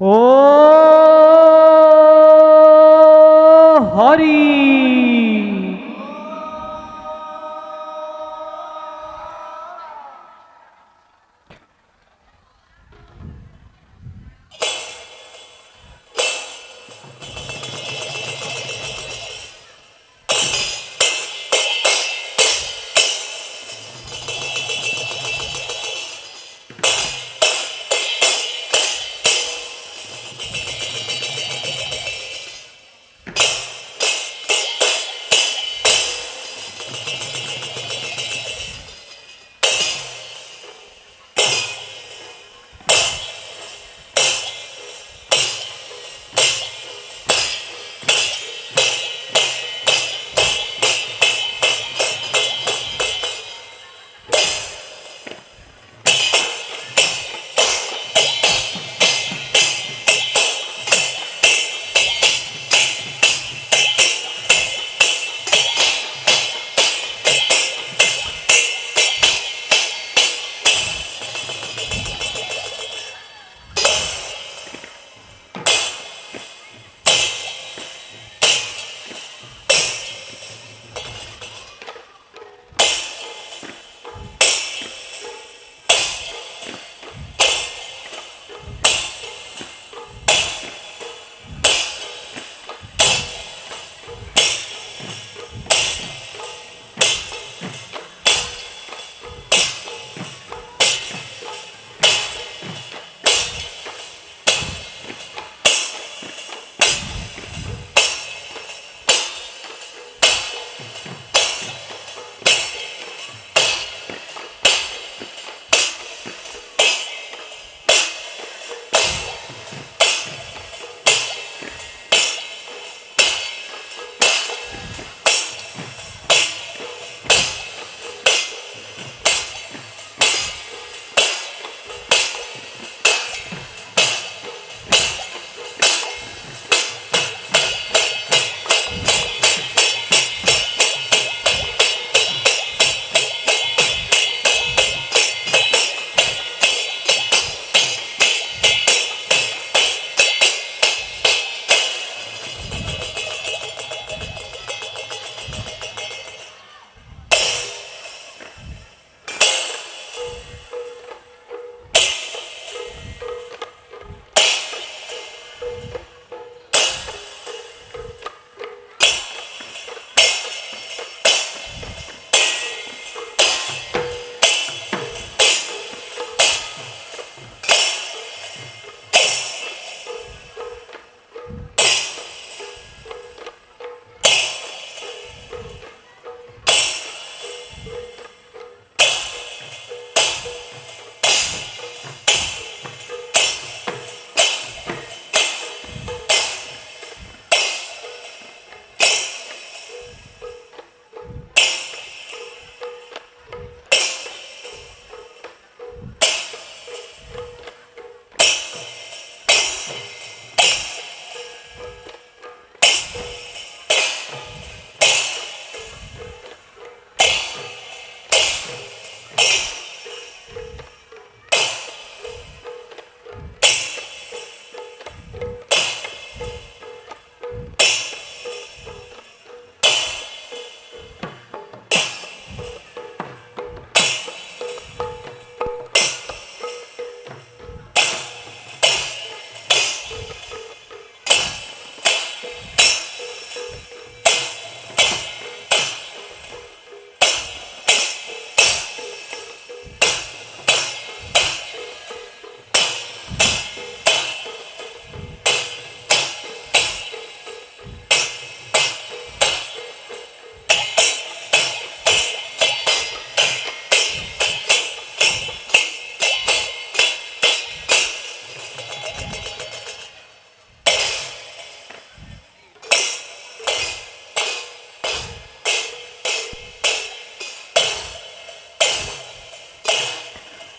ओ हरि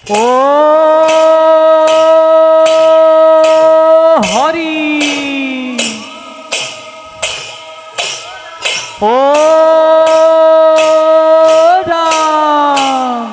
ओ हरि ओ राम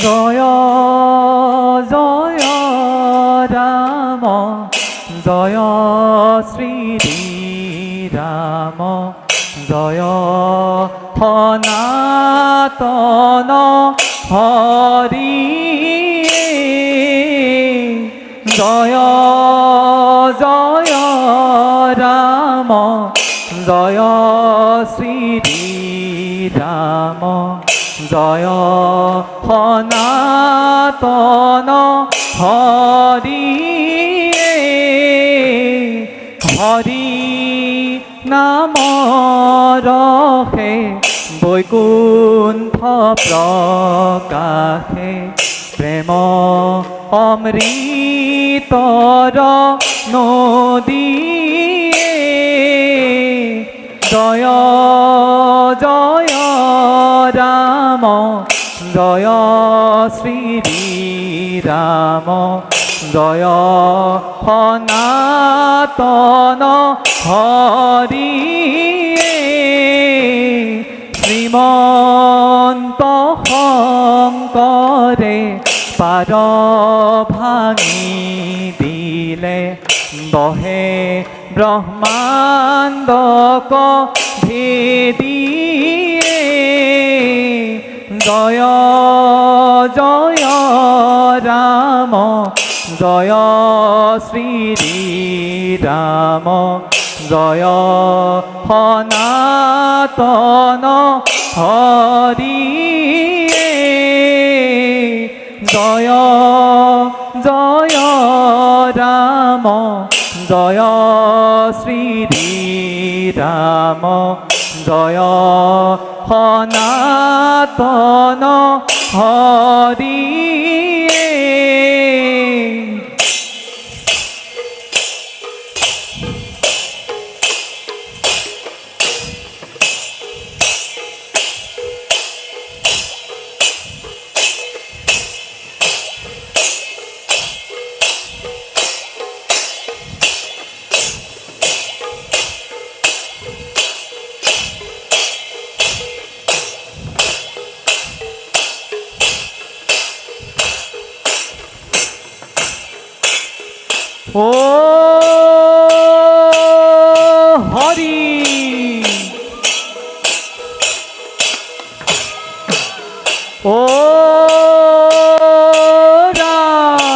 জয় জয় রাম জয় শ্রীরাম জয় সনাতন হরি জয় জয় রাম জয় শ্রীরাম জয় সনাতন হরি হরি নাম রহে বৈকুণ্ঠ প্রকাশে প্রেম অমৃতর নদী জয় জয় রাম জয় শ্রীরাম জয় সনাতন হরি শ্রীমন্ত শংকৰে পাৰ ভাঙি দিলে বহে ব্ৰহ্মাণ্ডক ভেদিয়ে জয় জয় ৰাম জয় শ্ৰীৰাম জয় সনাতন হৰি জয় জয় ৰাম জয় শ্ৰীৰাম জয় সনাতন হৰি ও হরি ও রাম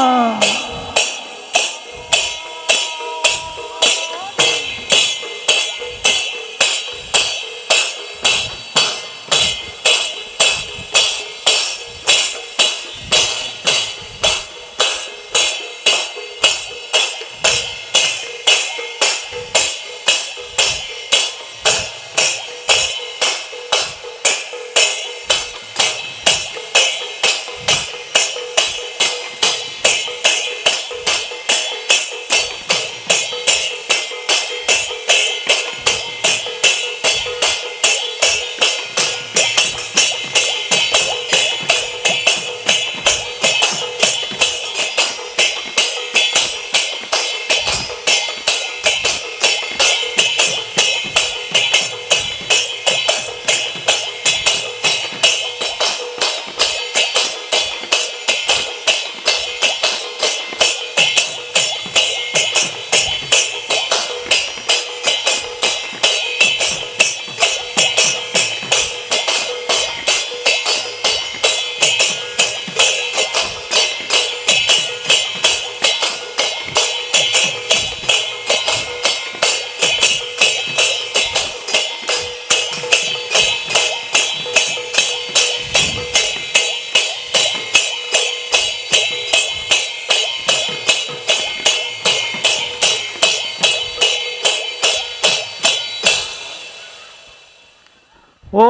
ও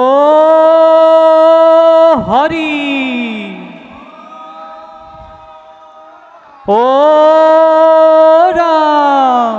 হরি ও রাম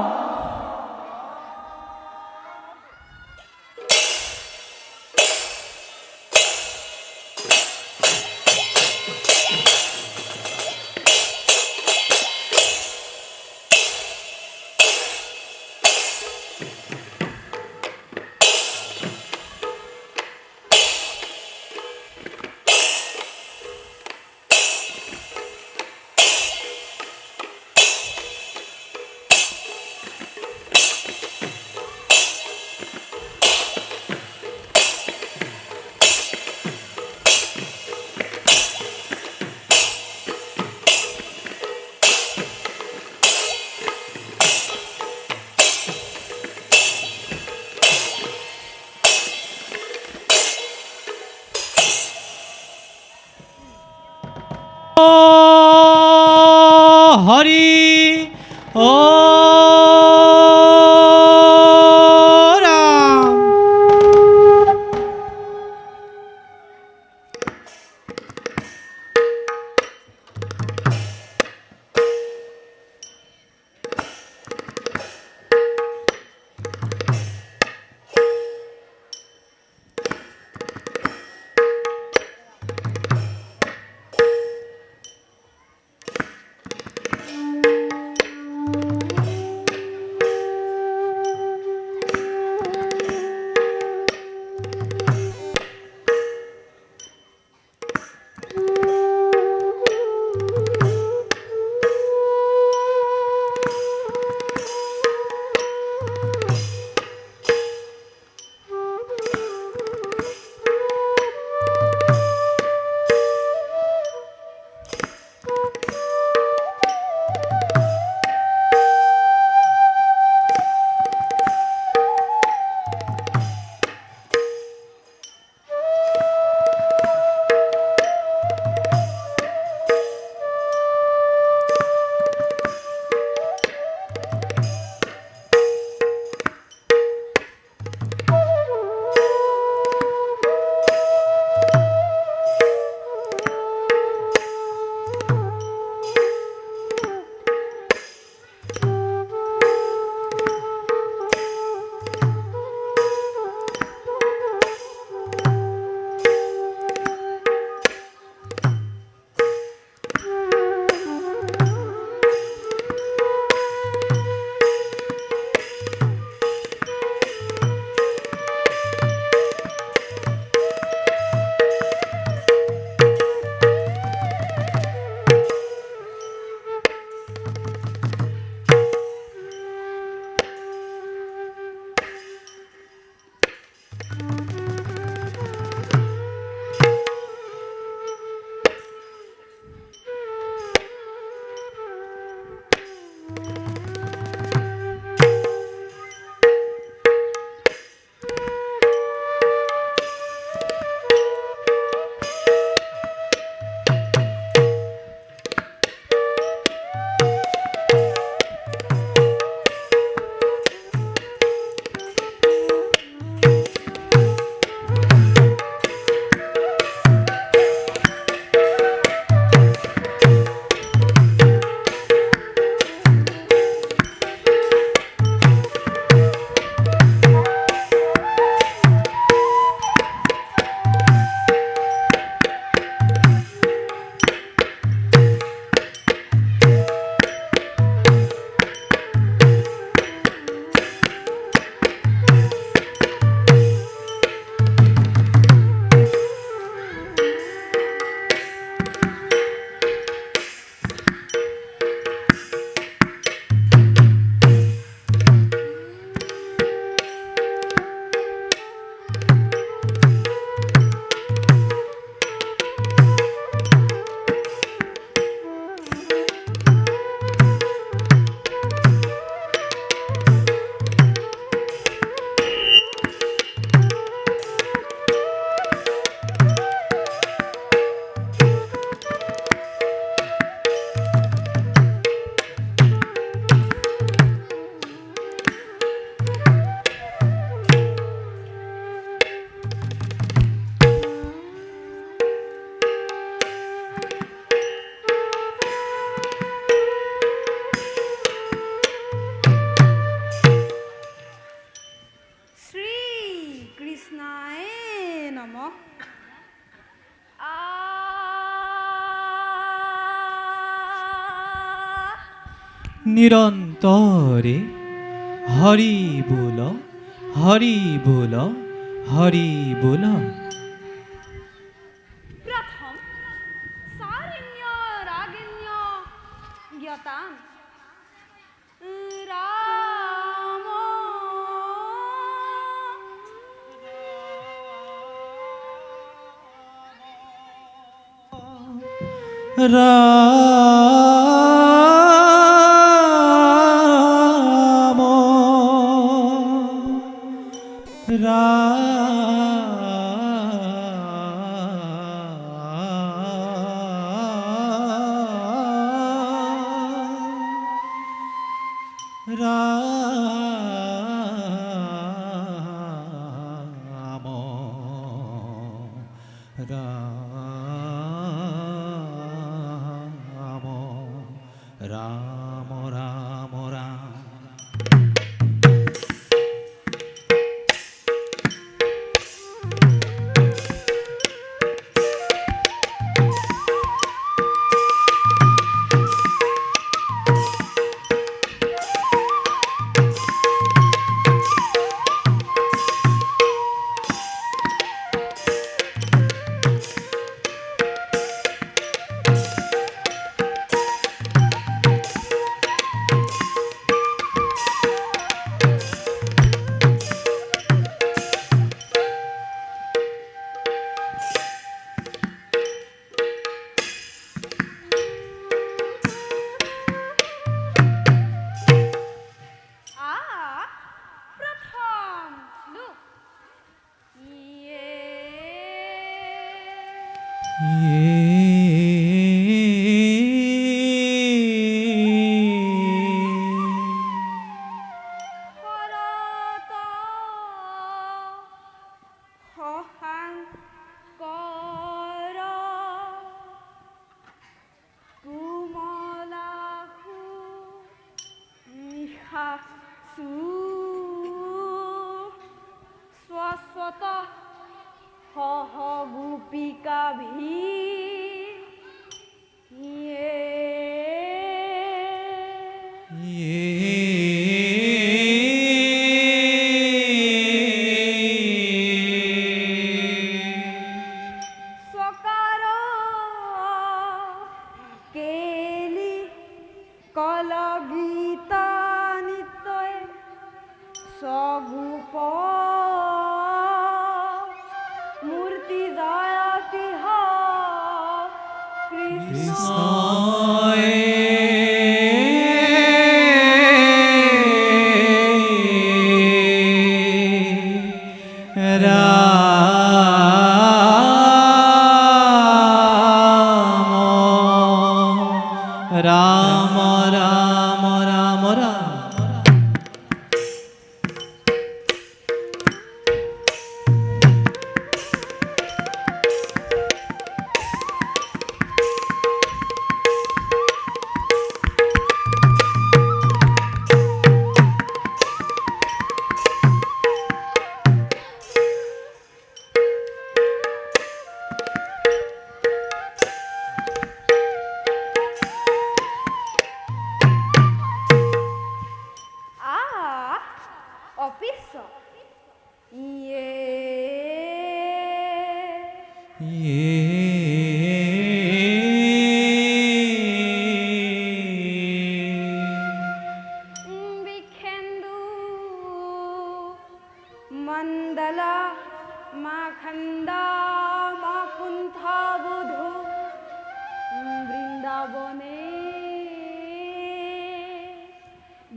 নিরন্তরে হরি বল, হরি বল, হরি বল। प्रथम सारिण्य रागिण्य ज्ञातां राम রাম রাম রাম রাম রাম। प्रथम श्लोक ये भरत हहांकर कुमलाहु निहासु स्वस्वत हह गोपिका भी स्वकार केली कलगीता नित्य स्वगुप मूर्ति जयति कृष्ण রাম রাম রাম রাম। ऑफिस ये विखेंदु मंडला माखंडा माकुंठा बुधु वृंदावने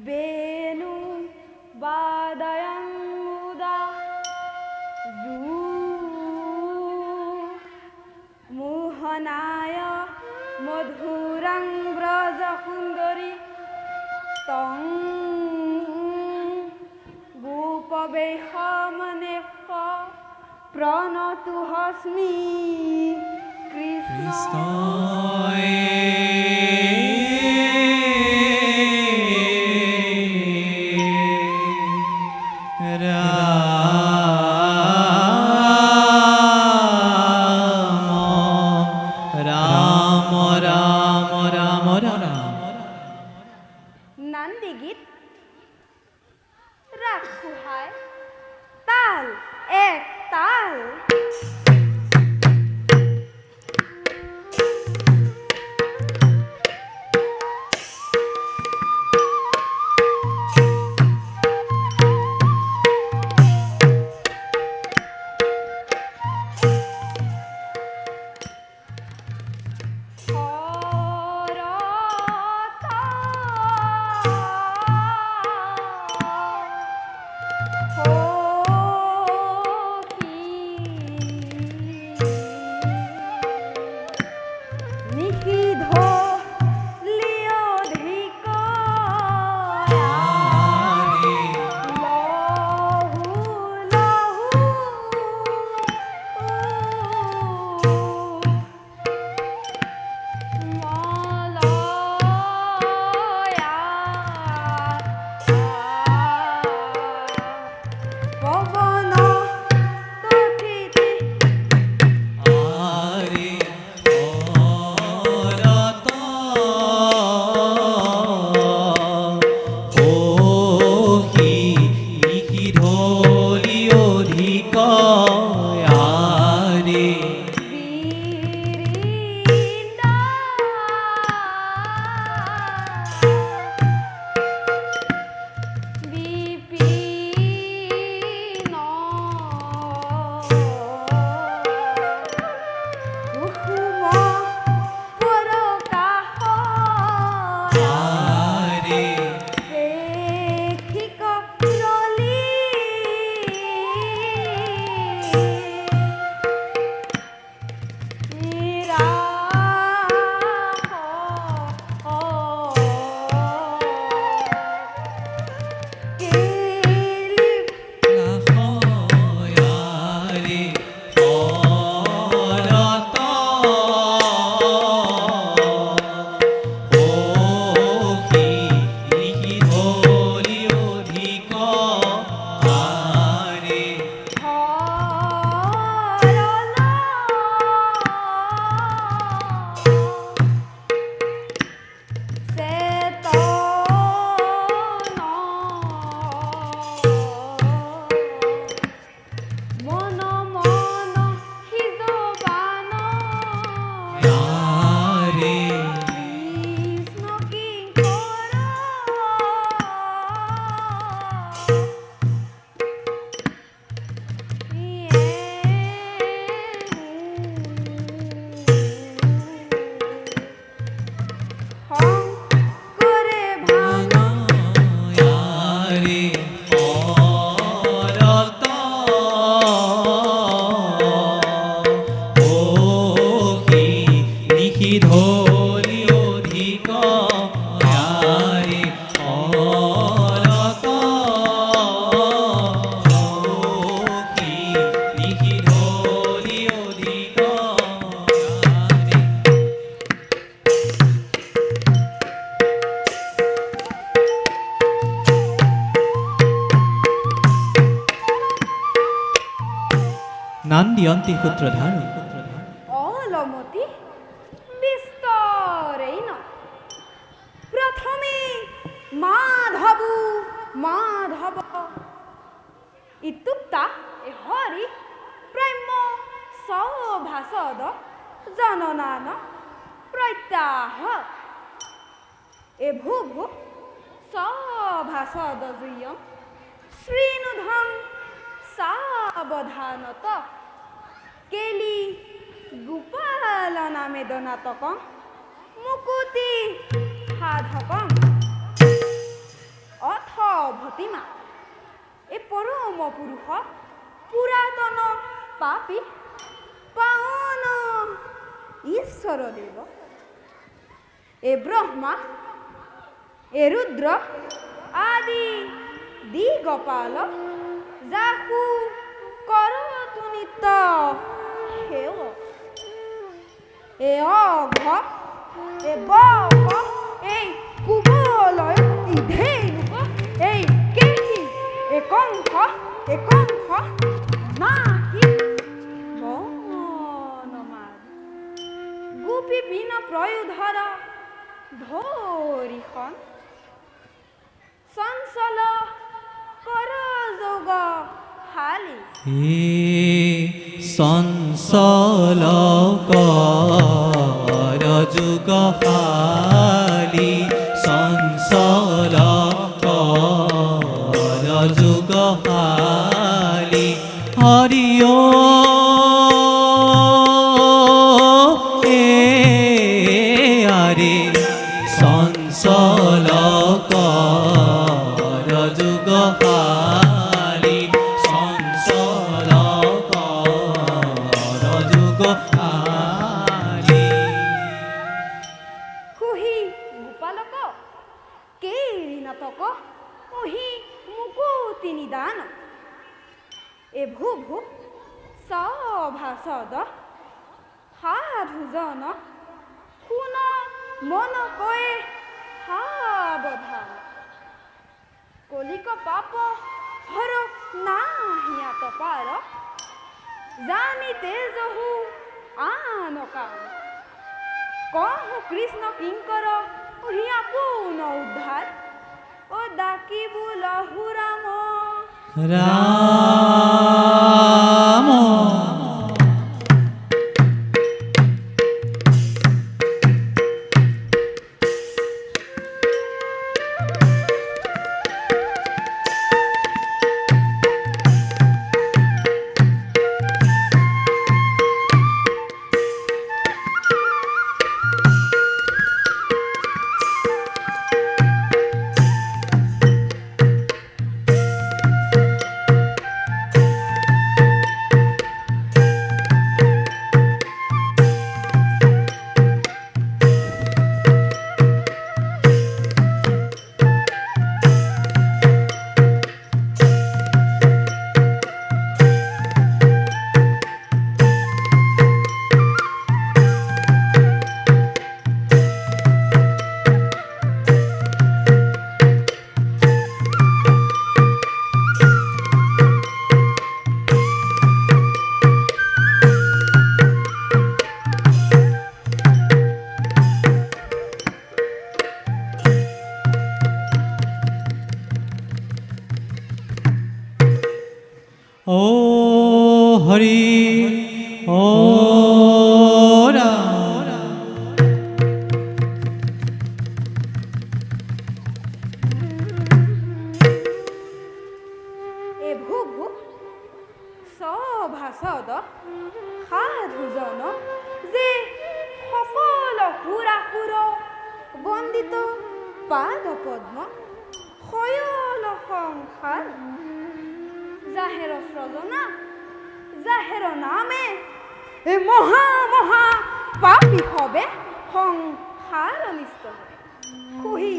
वेणु वादयं मुदा मोहनाय मधुरं व्रजसुन्दरी तं गोपवेहमने प्रणतुहस्मि कृष्ण পবন তথিতি আরে অরত ওহি লিখি ধরি অধিক আরে বিরিন্দা বিপিন কুসুম পরকাশ আরে শেখিক রলি লাহয়ারে অরত ওহি লিখি ধরি অধিক আরে মন মন হিজবান আরে কৃষ্ণ কিঙ্কর করে ভাঙ আরে অরত ওহি লিখি ধরি অধিক আরে অরত ওহি লিখি ধরি অধিক আরে নান্দিয়ন্তি সূত্রধার অলমতি বিস্তরেণ প্রথমে মাধবু মাধব ইত্যুক্তা এ হরি প্রেম সভাসদ জননান প্রত্যাহ এ ভূভু সভাসদ জুয়ম শ্রীনুধং সাবধানত কেলি গোপাল নামে দনাতকম মুকুতি সাধকম অথ ভতিমা এ পরম পুরুষ পুরাতন পাপী পাওন ঈশ্বর দেব এ ব্রহ্মা এ রুদ্র আদি দিগপাল যাকু করতু নিত্য সেৱ এ অঘ এ বক এই কুবলয় এই ধেনুক এই কেশী এ কংস নাহি বনমাল গোপী বিন প্রয়োধর ধরিখন চঞ্চল কর যোগ হালি সংসল কর যুগ হালি সংসল কর যুগ হালি হরি ও এ আরে সংসল কর যুগ হালি সংসল কর যুগ হালি কুহি গোপালক কেৰি নাটক মুহি মুকুতি নিদান এ ভূ সভাসদ সাধুজন শুন মন কয়ে সাৱধান কলিক পাপ হৰ নাহি অপাৰ জানিতে যহু আন কাম কহু কৃষ্ণ কিংকৰ হিয়া পুন উদ্ধাৰ ও ডাকিবু লহু ৰাম ৰাম ও হৰি ও ৰাম এ ভোগ সভাসদ সাধুজন যে সকল সুৰাসুৰ বন্দিত পাদ পদ্ম শয়ল সংসাৰ জাহেৰ সৃজনা জাহেৰ নামে এ মহা মহা পাপী হবে সংসাৰ অনিষ্ট হয় খুহি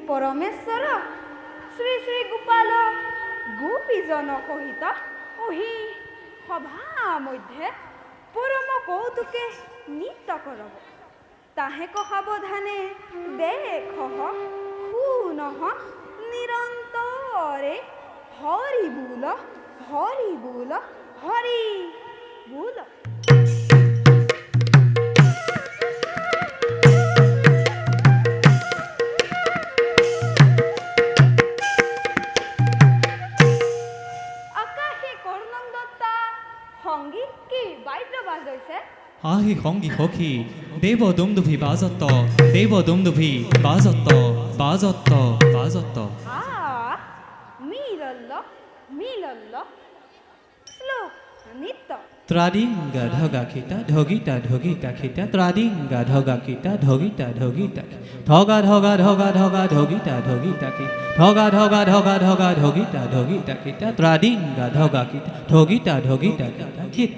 পৰমেশ্বৰ শ্ৰী শ্ৰী গোপাল গোপীজন সহিত অহি সভা মধ্যে পৰম কৌতুকে নৃত্য কৰব তাহেক সাৱধানে দেখ শুনহ নিৰন্তৰে হৰি বোল হৰি বোল হৰি বোল আকাশে কৰ্ণন দত্তা সংগীত কি বাদ্য বাজাইছে আহি সঙ্গী সখী দেৱ দুমদুভি বাজত দেৱ দুমদুভি বাজত বাজত বাজত মিলল্ল মিলল্ল শ্লোক নৃত্য ত্রাদিঙ্গা ঢগা খিতা ঢগিতা ঢগিতা খিতা ত্রাদিঙ্গা ঢগা খিতা ঢগিতা ঢগিতা ঢগা ঢগা ঢগা ঢগা ঢগিতা ঢগিতা কি ঢগা ঢগা ঢগা ঢগা ঢগিতা ঢগিতা খিতা ত্রাদিঙ্গা ঢগা খিতা ঢগিতা ঢগিতা খিতা খিত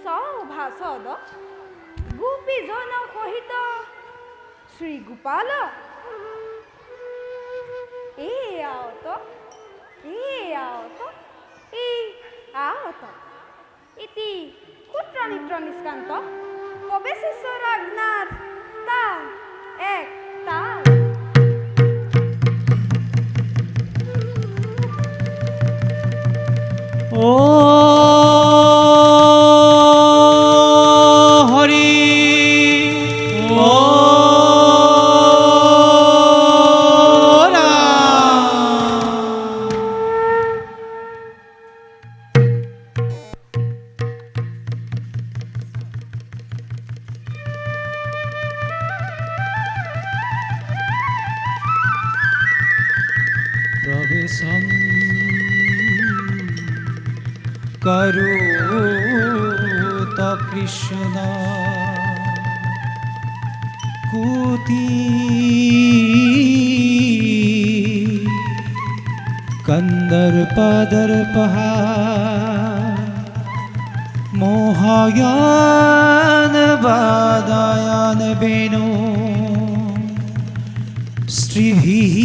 সভাসদ গোপীজন সহিত শ্ৰী গোপাল আওত আওত ইতি ক্ষুদ্ৰ নৃত্য নিষ্কান্ত প্ৰৱেশেশ্বৰ আজ্ঞাৰ তাল এক তাল ও হরি ও প্রবেশম করুত কৃষ্ণ কুতি কন্দর্পদর্পহা মহায়ান বাদায়ান বেণু স্ত্রীভিः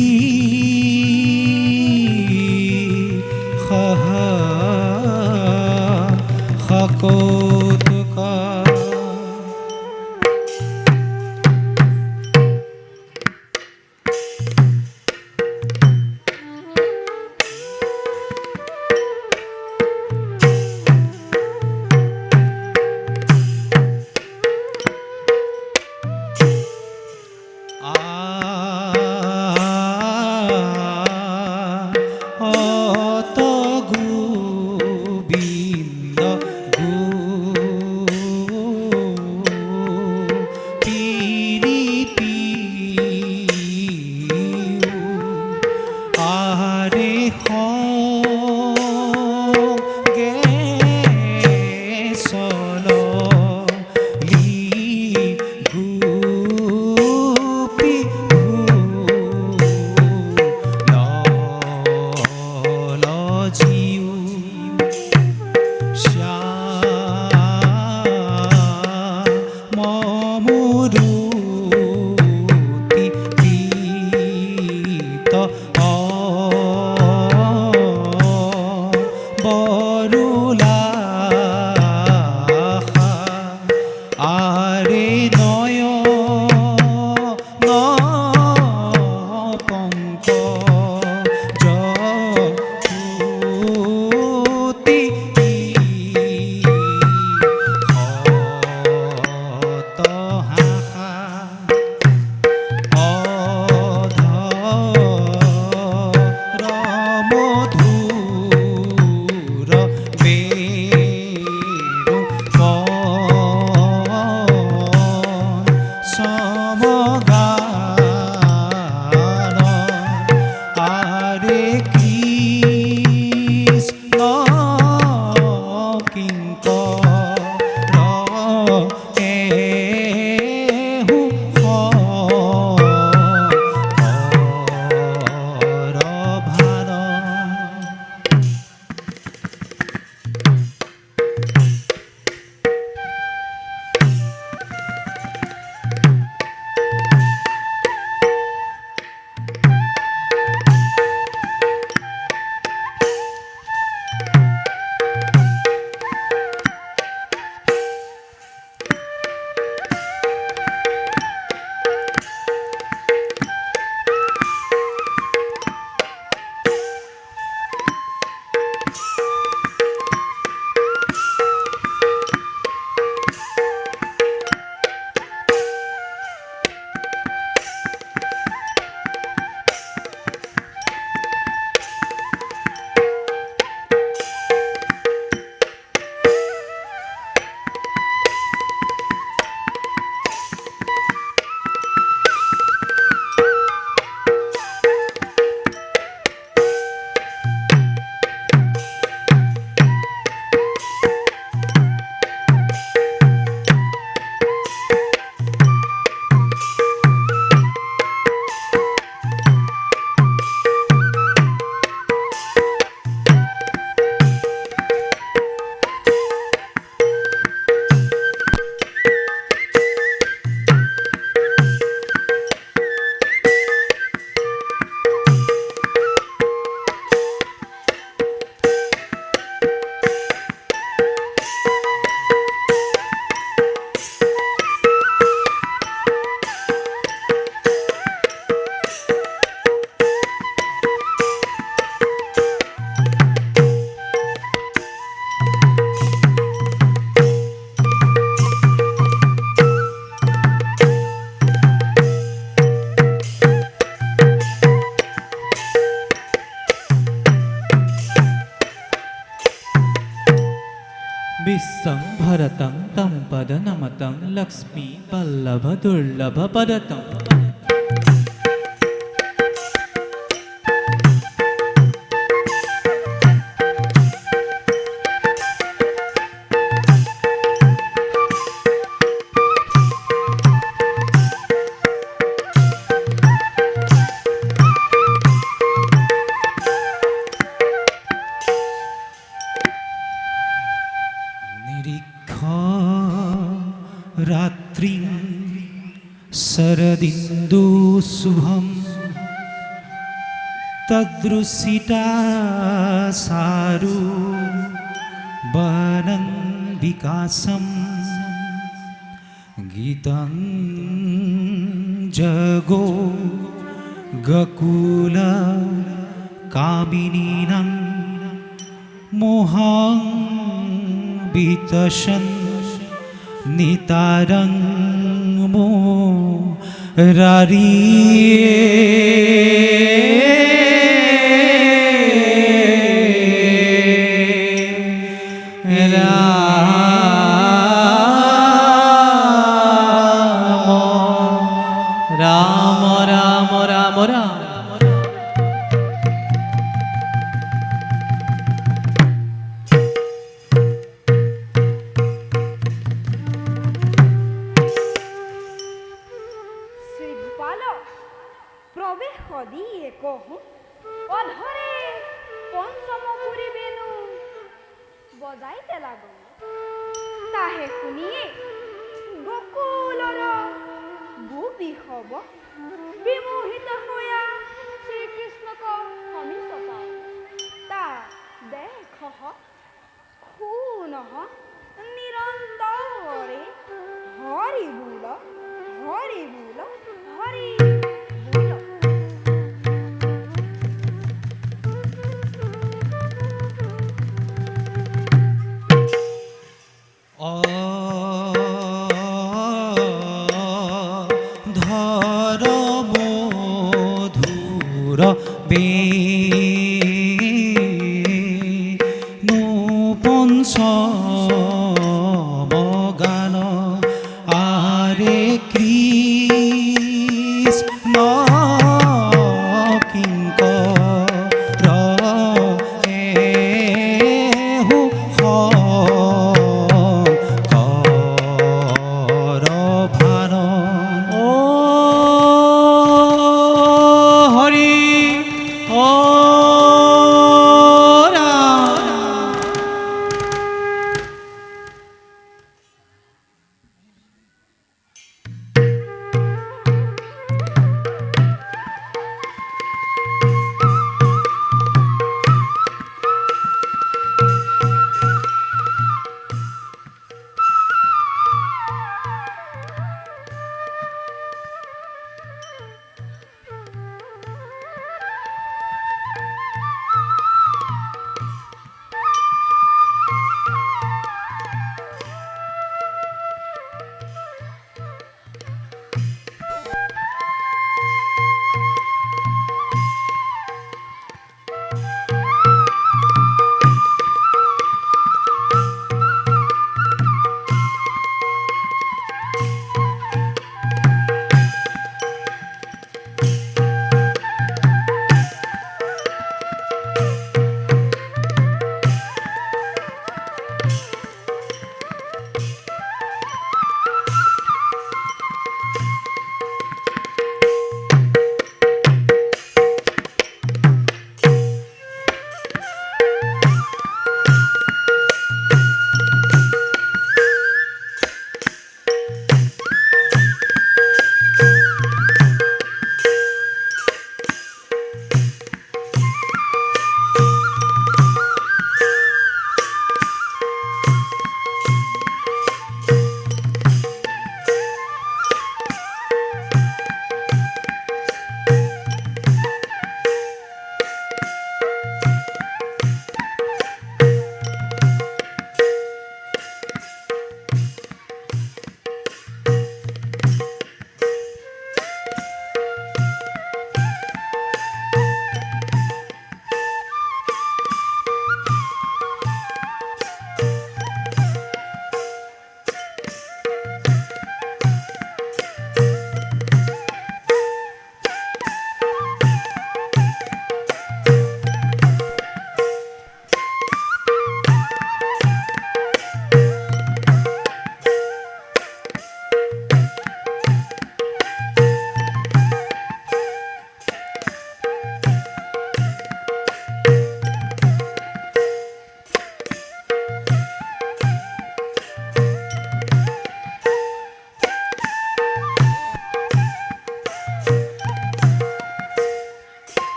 কৌতুকা विश्वं भरतं तं पदनमतं लक्ष्मी वल्लभ दुर्लभ पदतम् বৃক্ষ রাত্রি শরদিন্দু শুভম তদ্রুষিতা সারু বনং বিকাশম গীতং জগো গকুল কামিনীনাং মোহং বিতশন নিতারং রাম রাম রাম রাম শ্রীগোপাল প্রবেশ দিয়ে কহু অধরে পঞ্চমপুরী বেনু বজাইতে লাগল তাহে শুনিয়ে গকুলর ভূবিষব বিমোহিত হইয়া শ্রীকৃষ্ণক সমীপ পাও তা দেখ খুন নিরন্তরে হরি বুল হরি বুল হরি বুল ধর মধুর বেনু পঞ্চম গান আরে কৃষ্ণ কিঙ্কর এহু কর ভান ও হরি ও রাম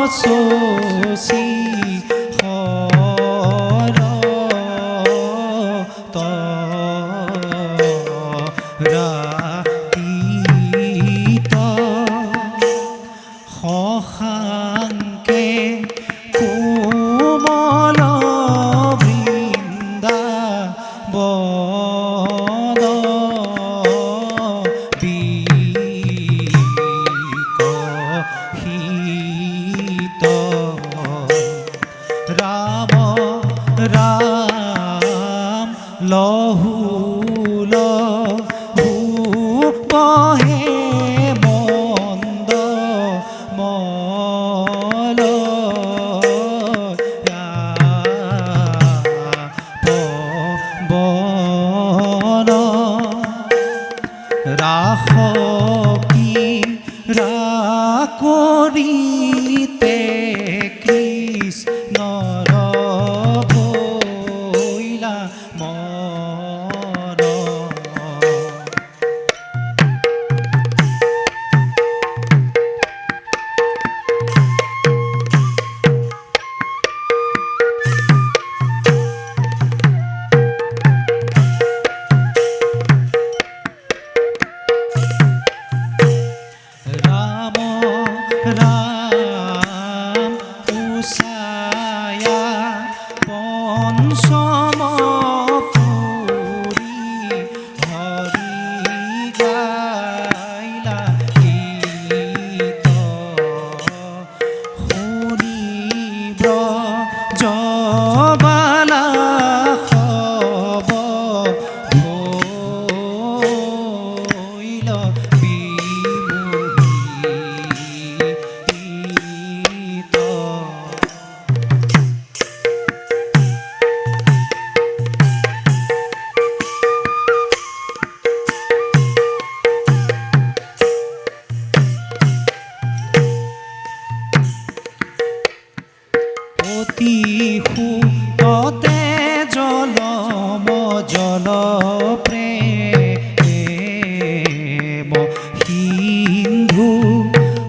শশী হর তৰাতীত শশাঙ্কে কোমল বৃন্দাবন বিকশিত ৰাম ৰাম লহু লহু বহে মন্দ মল বন ৰাস কি কৰিতে কৃষ্ণৰ ভৈলা মন রাম রাম উষায়া পঞ্চম পুরী হরি গাইলা গীত শুনিব জবালা খব ভৈল বিমোহিত অতি সুততে জলম জল প্ৰেম সিন্ধু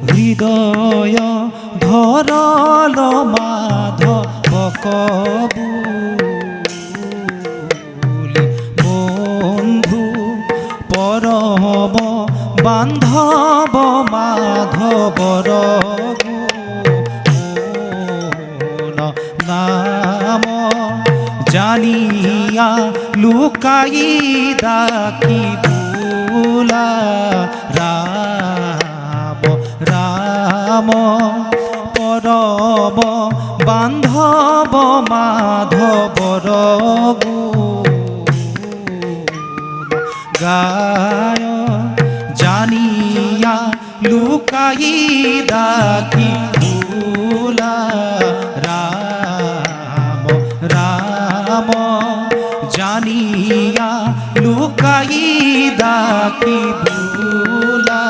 হৃদয় ধরল মাধব কবুলি বন্ধু পরম বান্ধব মাধবর গুণ নাম জানিয়া লুকাই ডাকি বুলা রাম রাম পরম বান্ধব মাধবর গুণ গায় জানিয়া লুকাই ডাকি বুলা রাম রাম জানিয়া লুকাই ডাকি বুলা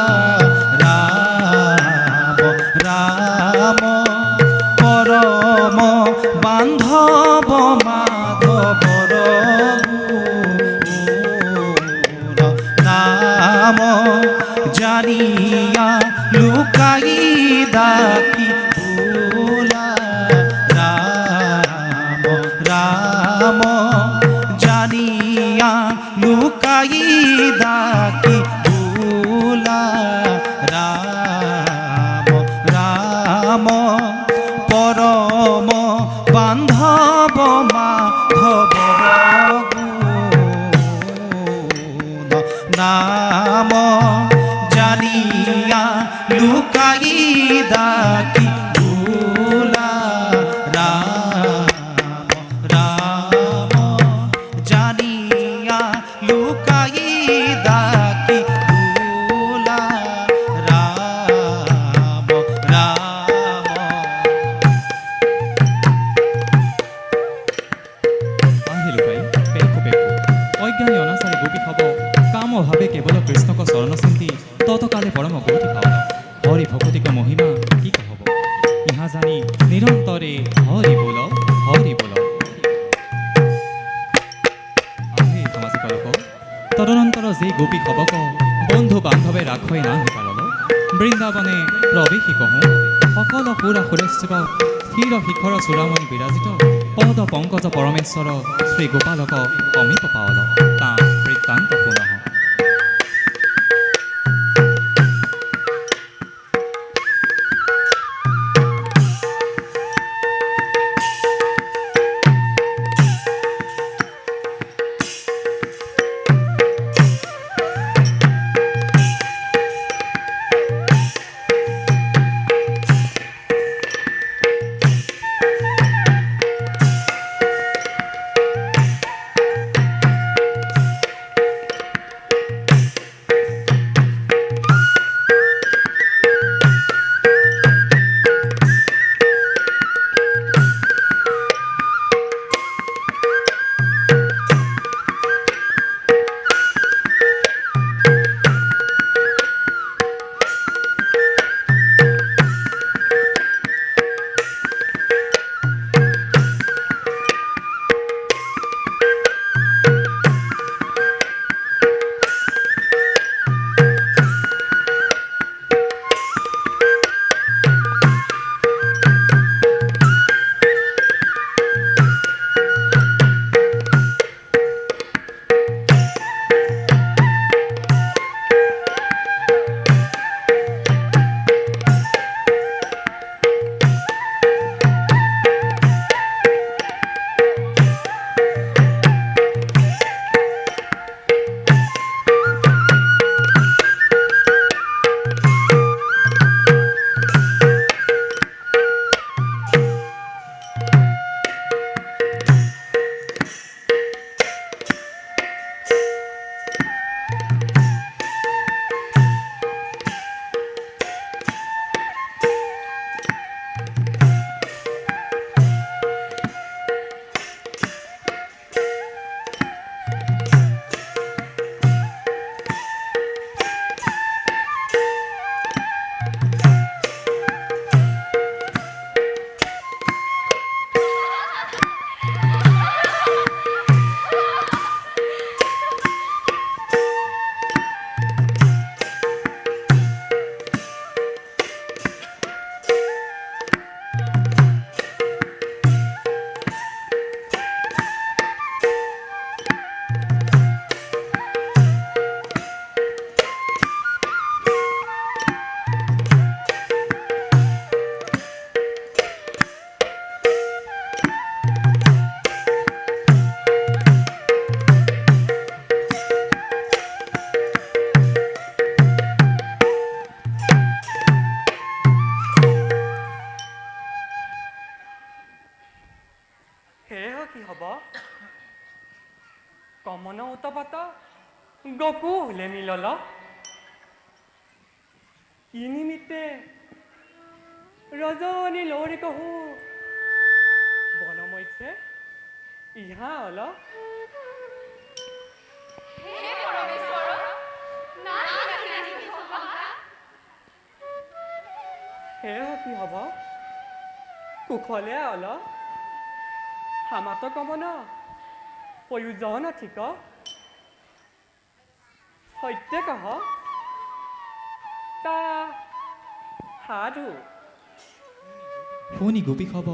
রাম রাম পরম বান্ধব মাধবর গুণ নাম জানিয়া লুকাই ডাকি বুলা রাম রাম জানিয়া লুকাই ডাকি বুলা রাম রাম পরম বান্ধব মাধবর গুণ নাম জানিয়া লুকাই ডাকি বুলা রাম রাম জানিয়া লুকাই ডাকি বুলা রাম রাম আহিলো পাই পেখু পেখু অজ্ঞানী অনাচাৰী গোপী হব কাম অভাৱে কেৱল কৃষ্ণক চৰণ চিন্তি ততকালে পৰম গতি ভাৱন হৰি ভকতিক মহিমা কি কহব ইহা জানি নিৰন্তৰে হৰি বোল হৰি বোল আহে সামাজিক লোক তদনন্তৰ যে গোপী হবক বন্ধু বান্ধৱে ৰাখৈ না সিপাৰল বৃন্দাবনে প্ৰৱেশী কহোঁ সকলো সুৰা সুৰেশ্ব ক্ষীৰ শিখৰ চূড়ামণি বিৰাজিত পদ পংকজ পৰমেশ্বৰ শ্ৰী গোপালক সমীপ পাৱল তা বৃত্তান্ত পুনঃ কি হব কমন উতপাত গকুলে মিলল কি নিমিত্তে ৰজনী লৌৰি কহু বনমধ্যে ইহা অল হে কি হব কুশলে অল হামাত কমন প্ৰয়োজন ঠিক সত্য কহ তা সাধু শুনি গোপী হব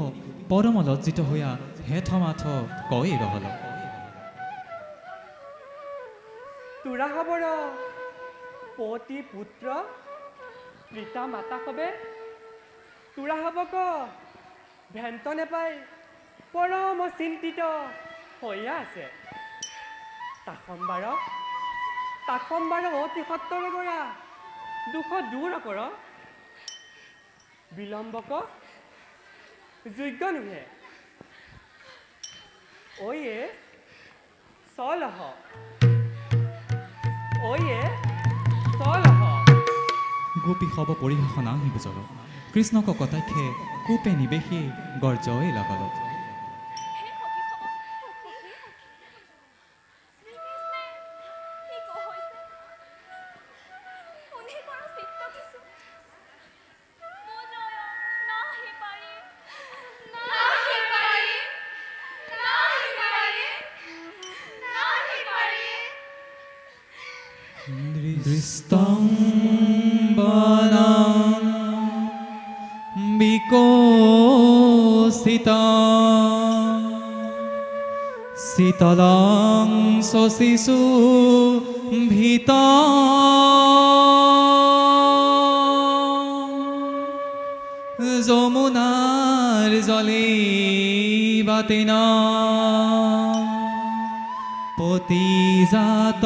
পৰম লজ্জিত হৈয়া হেথ মাথ কৈ ৰহল তোৰা হবৰ পতি পুত্ৰ পিতা মাতা হবে তোৰা হব ক ভেন্ত নেপাই পৰম চিন্তিত হৈয়া আছে তাকম্বাৰ অতি সত্তৰে কৰা দুখ দূৰ কৰ বিলম্বক যোগ্য নুহে ঐয়ে চলহ গোপী হব পৰিহাসনা নিবুজল কৃষ্ণক কটাক্ষে কোপে নিবেশী গৰ্জই লাগল দৃষ্টং বনা শীতলং শশিষু ভীত যমুনার জলে বাতেন পতিজাত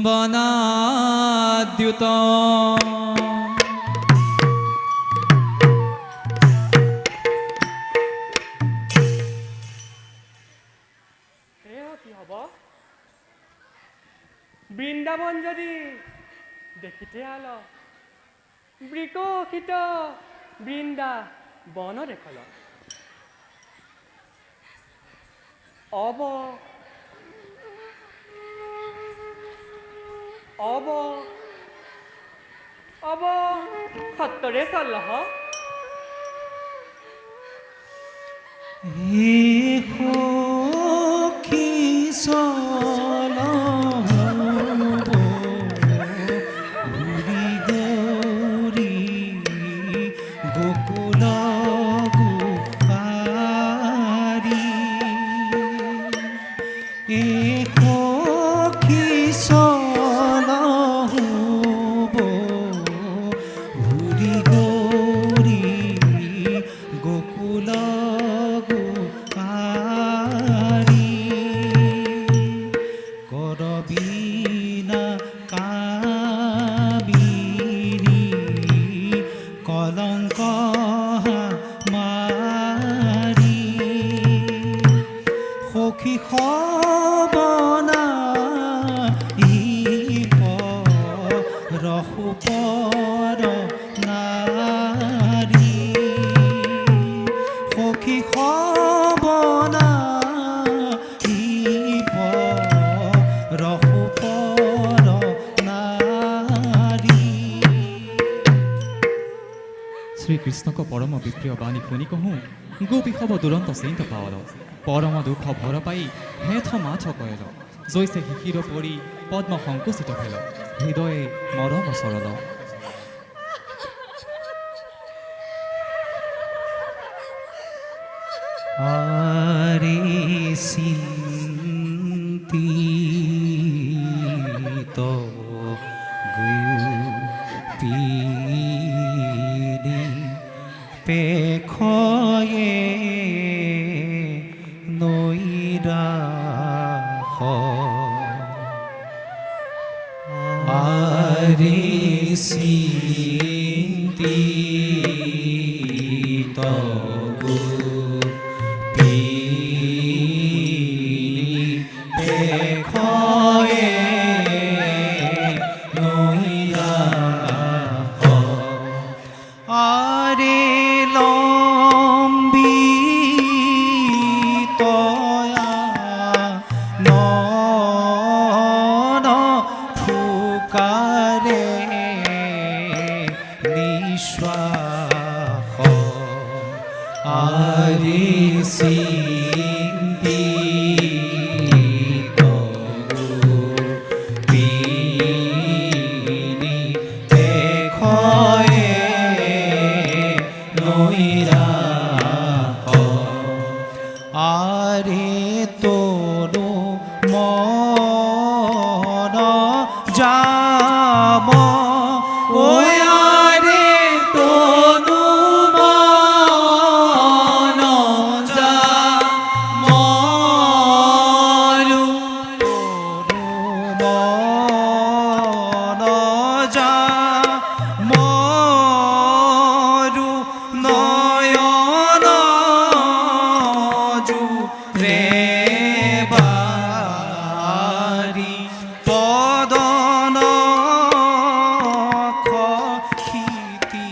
বনাদ্যুত কি হ'ব বৃন্দাবন যদি দেখিতে আল বিকশিত বৃন্দা বন দেখল অব অব অব সত্তরে চল্লহ সখী চলৰি গৌৰী গোকুল গোপাৰী সখী চলৰি গৌৰী গোকুল কৰবিনা কাবিনী কলঙ্ক মাৰি সখী সবনা ৰসুপৰ নাৰী সখী সবনা ৰসুপৰ নাৰী শ্রীকৃষ্ণক পরম বিপ্রিয় বাণী শুনি কহু গোপী সব দুরন্ত চিন্ত পাওয়াল পরম দুঃখ ভর পাই হেথ মাছ কয়েল জৈসে শিশির পরি পদ্ম সংকুচিত ফেল হৃদয়ে মরম সরল আরে চিন্তিত গোপিনী পেখয়ে নৈৰাস আরে চিন্তিত আরে তোর মন যাব ওয়ারে তনু মন যা মরু মন যা মরু নয়ন জুরে বারি পদন খিতি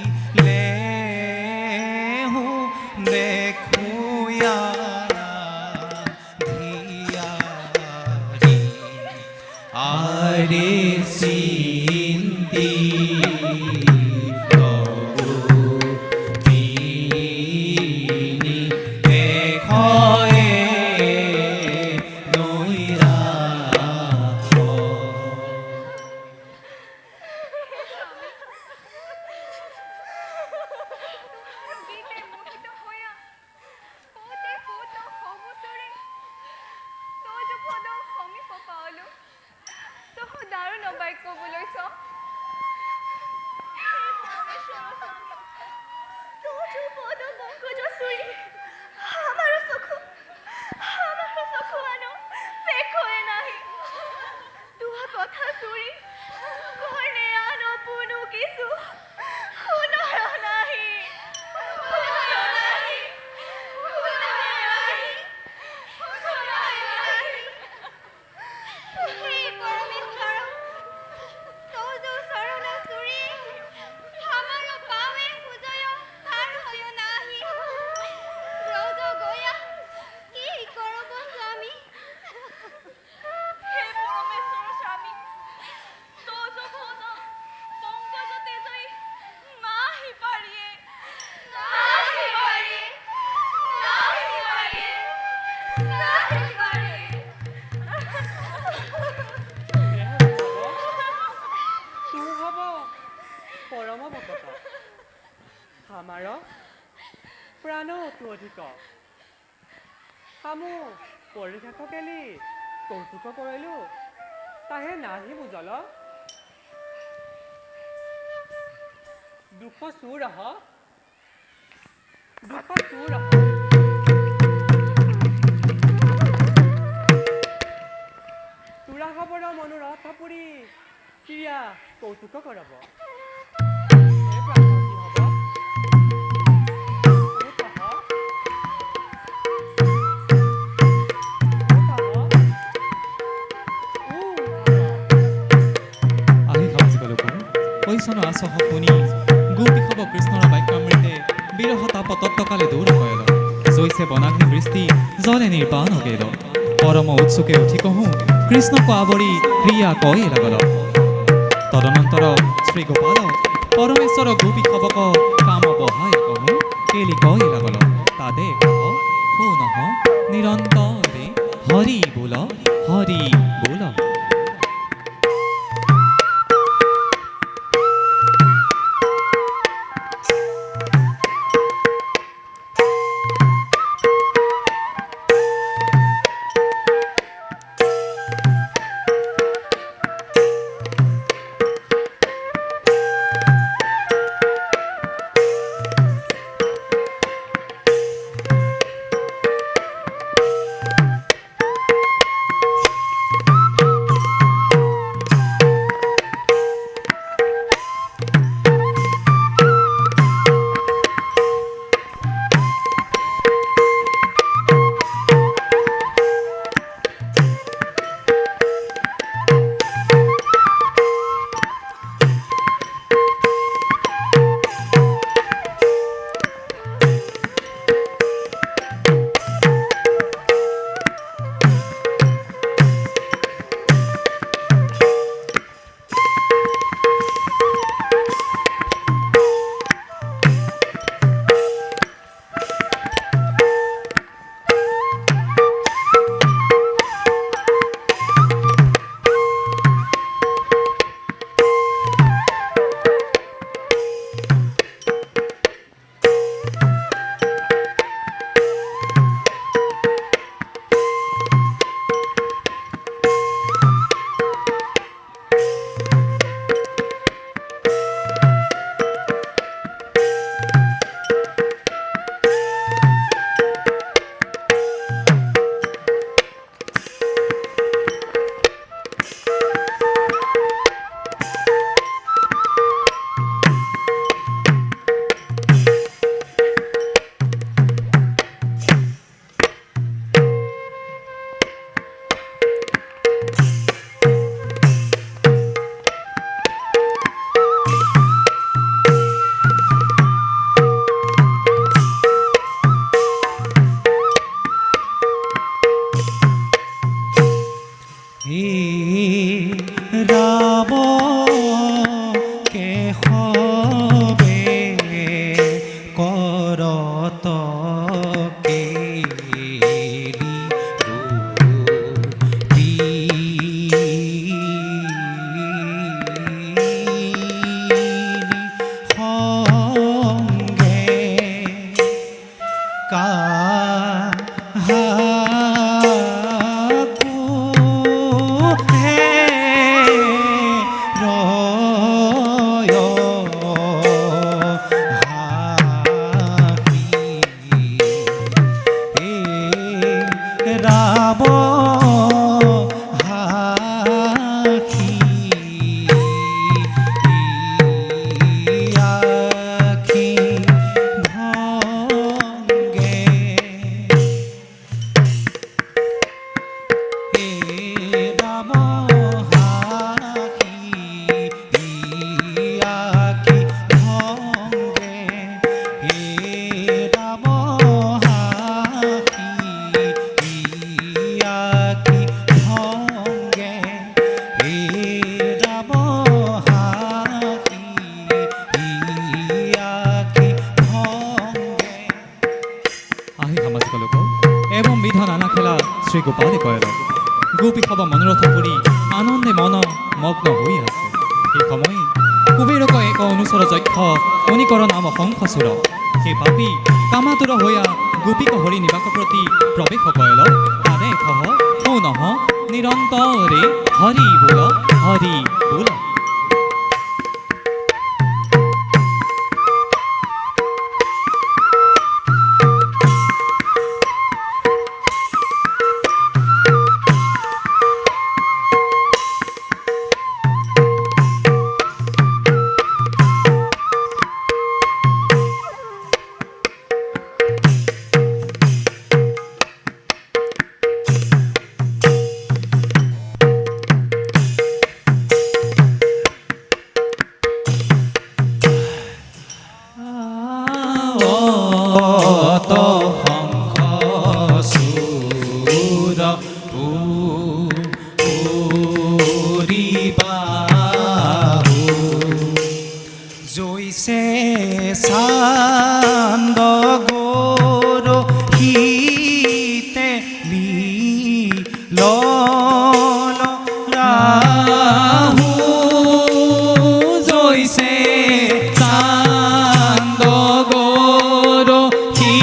লেহু দেখুয়া ধিয়ারি আরে সিন্তি গীতে মোহিত হইয়া পৰম ভকত আমাৰ প্ৰাণ অতু অধিক আমু পৰীক্ষা কেলি কৌতুক কৰিলো তাহে নাহি বুজল দুখ চুৰ তুৰা খবৰ মনোৰথ পুৰি ক্ৰিয়া কৌতুক কৰাব ঐশ্বন আচহ শুনি গোপী খব কৃষ্ণৰ বাক্যামৃতে বিৰহতাপ তত্ত্বকালে দূৰ কৰেল জৈছে বনাগ্নি বৃষ্টি জলে নিৰ্বাণ গেল পৰম উৎসুকে উঠি কহোঁ কৃষ্ণক আৱৰি ক্ৰিয়া কয়ে লাগল তদনন্তৰ শ্ৰী গোপাল পৰমেশ্বৰ গোপী খবক কাম বহাই কহোঁ কেলি কয়ে লাগল তাদে কহ শুনহ নিৰন্তৰে হৰি বোল হৰি বোল শ্ৰী গোপালে কয় গোপী সভা মনোৰথ কৰি আনন্দে মন মগ্ন হৈ আছে সেই সময়ে কুবেৰক এক অনুচৰ যক্ষ অনিকৰ নাম শংখচূড় সেই পাপী কামাতুৰ হৈয়া গোপীক হৰি নিবাস প্ৰতি প্ৰৱেশ কয়ল তাৰে কহ সু নহ নিৰন্তৰে হৰি বোল হৰি বোল অত শংখ চূড় উৰিবাহু জৈছে চান্দ গৰহিতে লীল ৰাহু জৈছে চান্দ গৰহিতে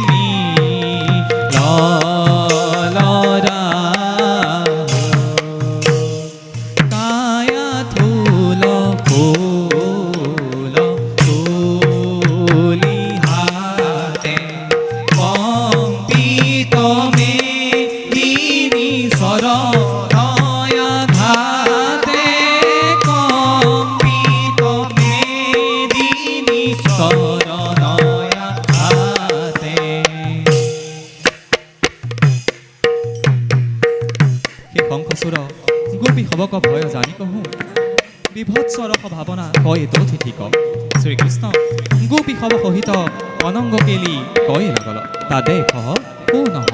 লীল ৰাহু কায়া থুল ফুল ফুলি হাতে কম্পিত মেদিনী শৰণয়া ঘাতে কম্পিত মেদিনী শৰণয়া ঘাতে সেই শংখচূড় গোপী হবক ভয় জানি কহোঁ বিভৎস ৰস ভাৱনা কয় তো ঠিক শ্ৰীকৃষ্ণ গোপী হব সহিত অনংগ কেলি কয় লাগল তাদে কহ সু নহ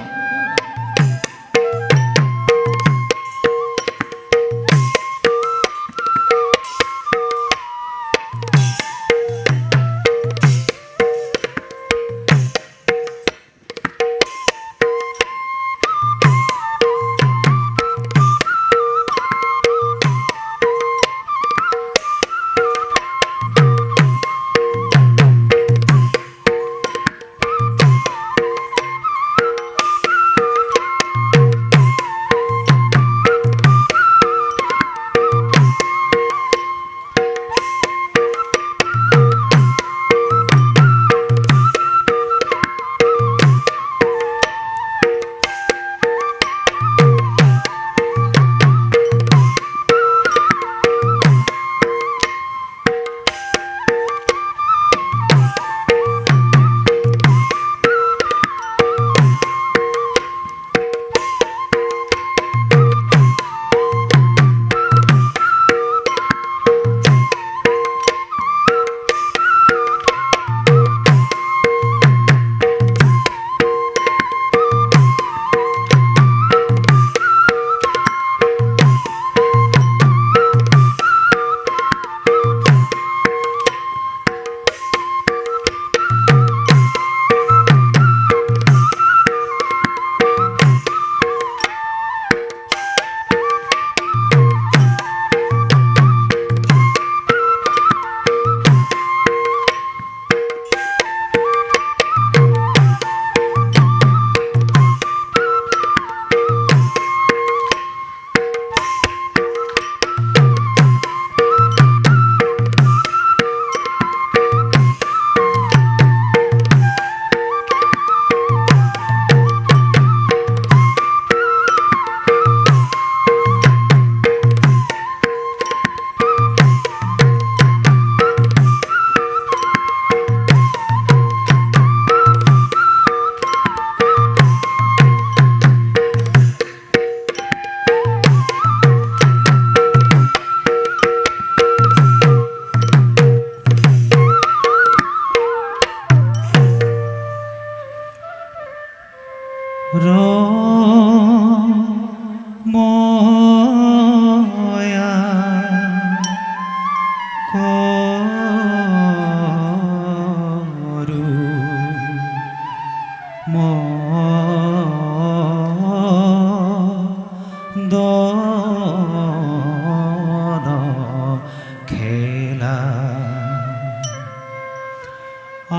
খেলা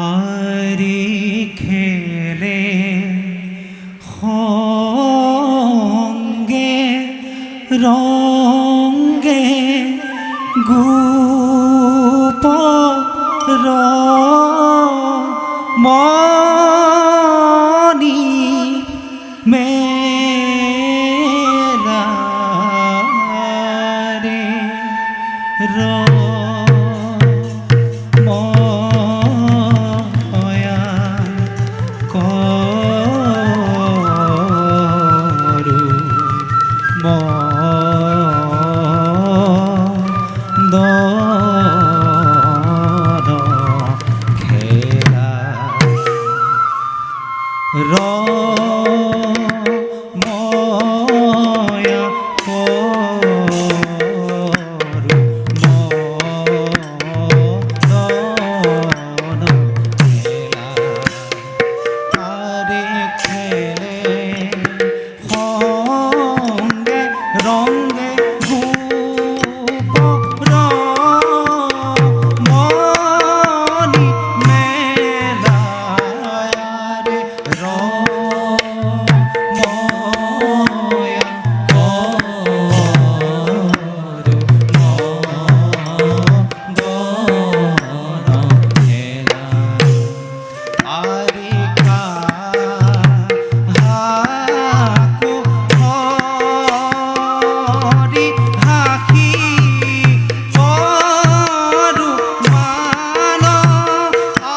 আরি খেলে সঙ্গে রঙ্গে গোপ মনি মেলা রে ময়া করু মদন খেলা ময়া করু মদন খেলা আরে খেলে সঙ্গে রঙ্গে গোপ মনি মেলা রে ময়া করু মদন খেলা আরে কাহাকো হরি হাকি করু মান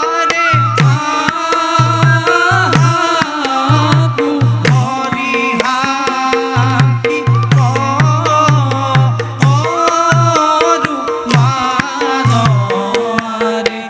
আরে কাহাকো হরি হাকি করু মান আরে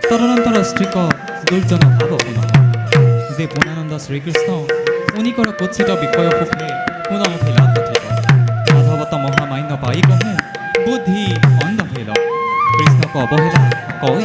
তদনন্তৰ স্ত্ৰীক দুৰ্জন ভাৱ পুনঃ যে পুনানন্দ শ্ৰীকৃষ্ণ উনিকৰ কুৎসিত বিষয় সুখে পুনমুখে লাভ পঠিব মাধৱত মহামান্য পাই কহে বুদ্ধি অন্ধ হেল কৃষ্ণক অৱহেলা কয়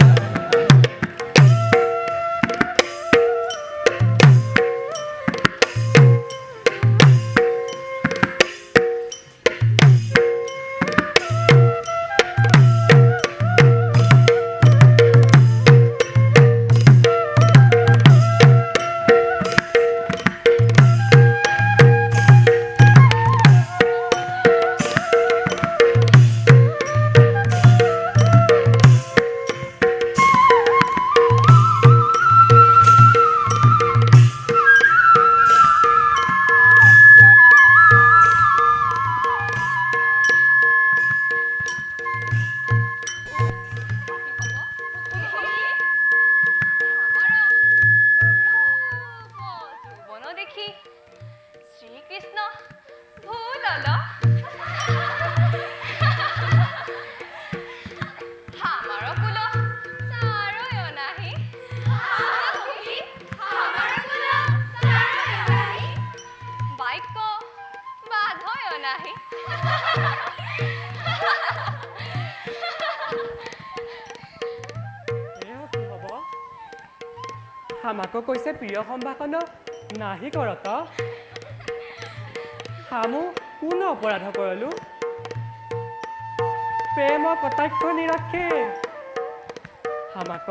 এয়া কি হ'ব আমাকো কৈছে প্ৰিয় সম্ভাষণ নাহি কৰত হামো কোনো অপৰাধ কৰিলোঁ প্ৰেম কটাক্ষ নিৰাখে আমাক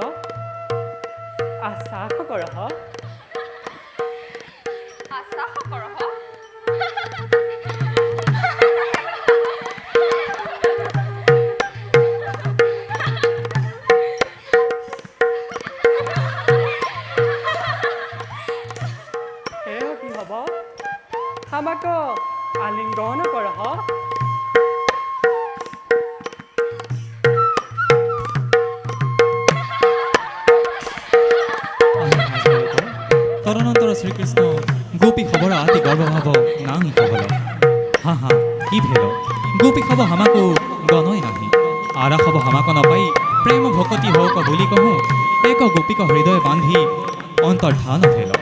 আশা কৰহ আশা কৰহ এয়া কি হ'ব আমাক আলিংগন কৰহ তদনন্তর শ্রীকৃষ্ণ গোপী খবর আতি গর্বভাব নাহি হবল হা হা কি ভেল গোপী খব হামাকো গণই নাহি আরা খব হামাক নপাই প্রেম ভকতি হোক বুলি কহু এক গোপীক হৃদয় বান্ধি অন্তর্ধান ভেল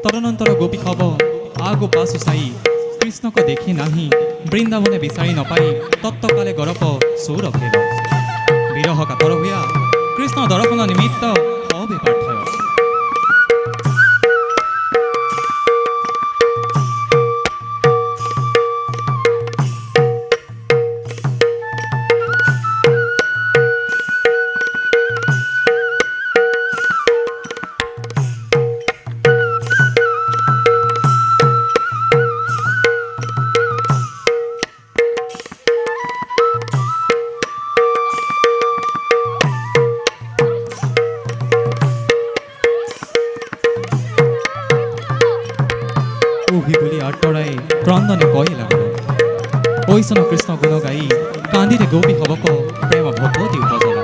তদনন্তৰ গোপী খব আগো পাছু চাই কৃষ্ণক দেখি নাহি বৃন্দাবনে বিচাৰি নপাই তত্ত্বকালে গৰপ চৌৰ ভেদ বিৰহ কাতৰ হৈয়া কৃষ্ণ দৰ্শন নিমিত্ত অবে পাৰ্থয় কৰাই ক্ৰন্দনে কয়ে লাগল ঐচন কৃষ্ণ গুণ গাই কান্দিতে গোপী হবক প্ৰেম ভগৱতী উপজল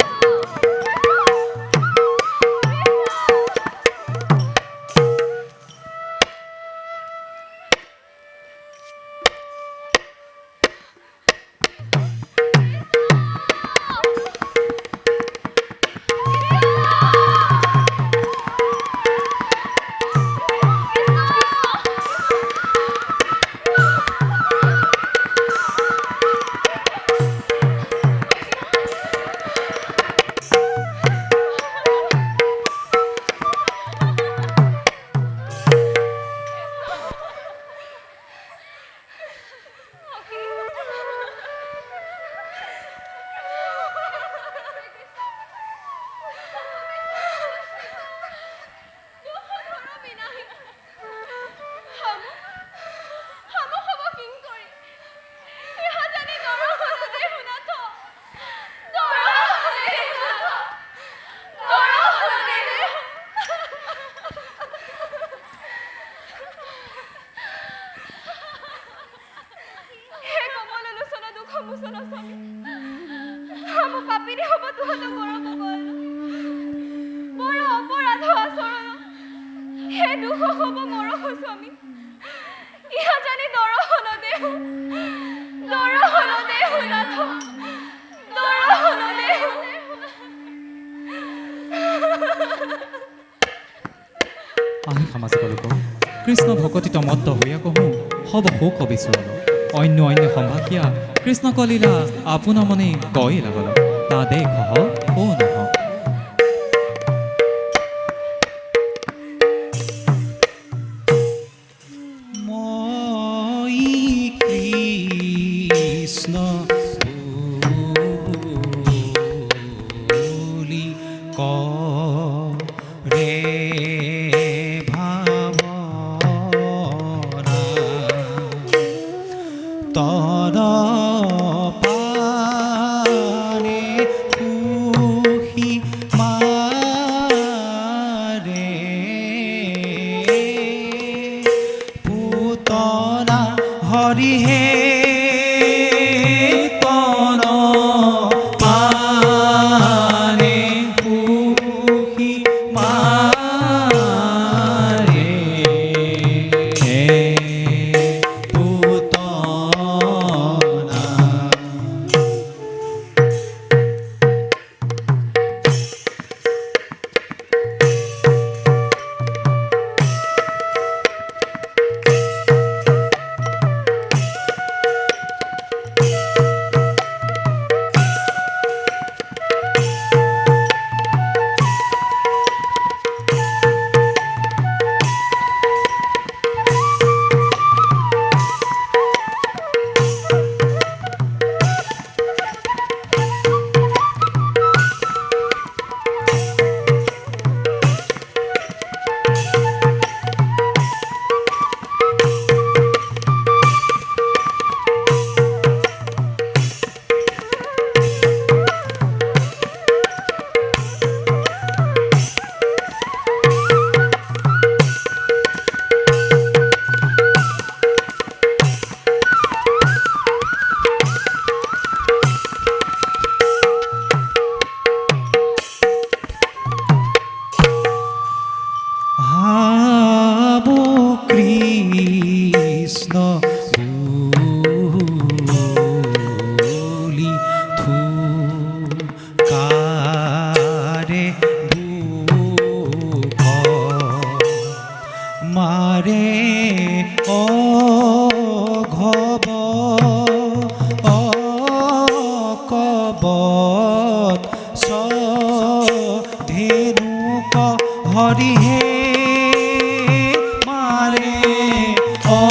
আমি সামাজিক লোক কৃষ্ণ ভকতিত মত্ত হৈয়া কহোঁ হব শোক বিচৰল অন্য অন্য সম্ভাষিয়া কৃষ্ণ কলীলা আপোনা মনে কয়ে লাগল তা দেখ ও নহ हरि हे तन माने पुहि मारे हे पुतना মারে ও ঘব ও কবত স ধেনুক হরি হে মারে ও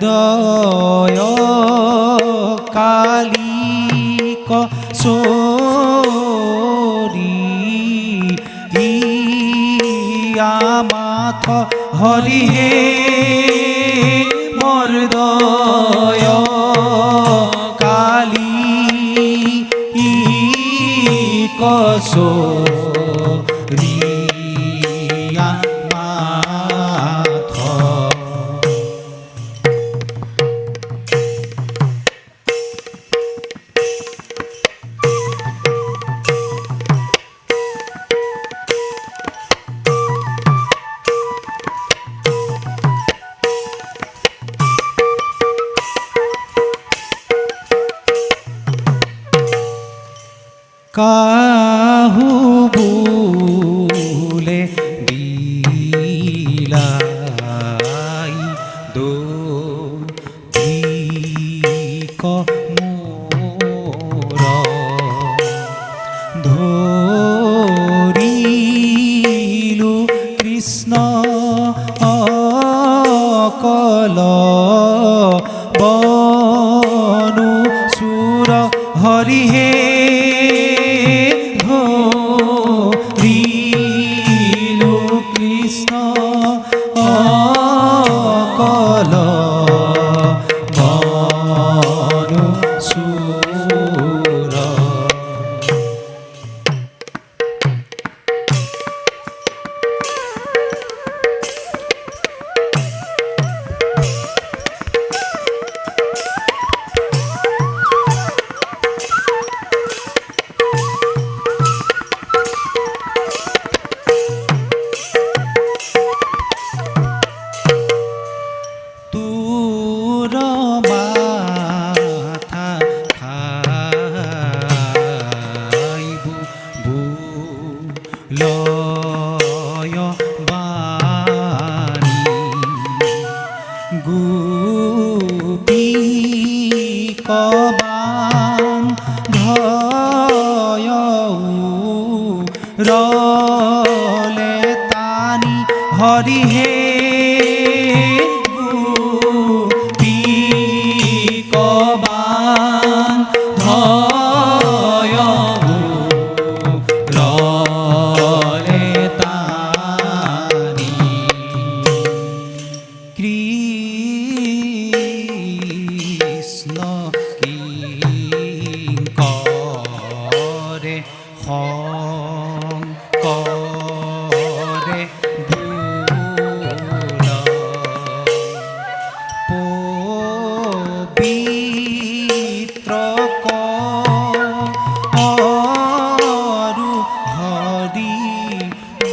হৃদয় কালিক চৰি মাথ হরিহে মর্দয় কালী কসরিয়া মাথ কাহু বুলে বিলাই দো ধিক মোর ধরিলু কৃষ্ণ অকল বনু সুর হরিহে হরিলু কৃষ্ণ অকল বনু সুর তুর মাথা খাইবু বুলয় বাণী গোপী কবান ধয় রলে তানি হরিহে কবান ধয় রলে তানি কৃষ্ণ কিঙ্করে করে ভুল পবিত্র করু হরি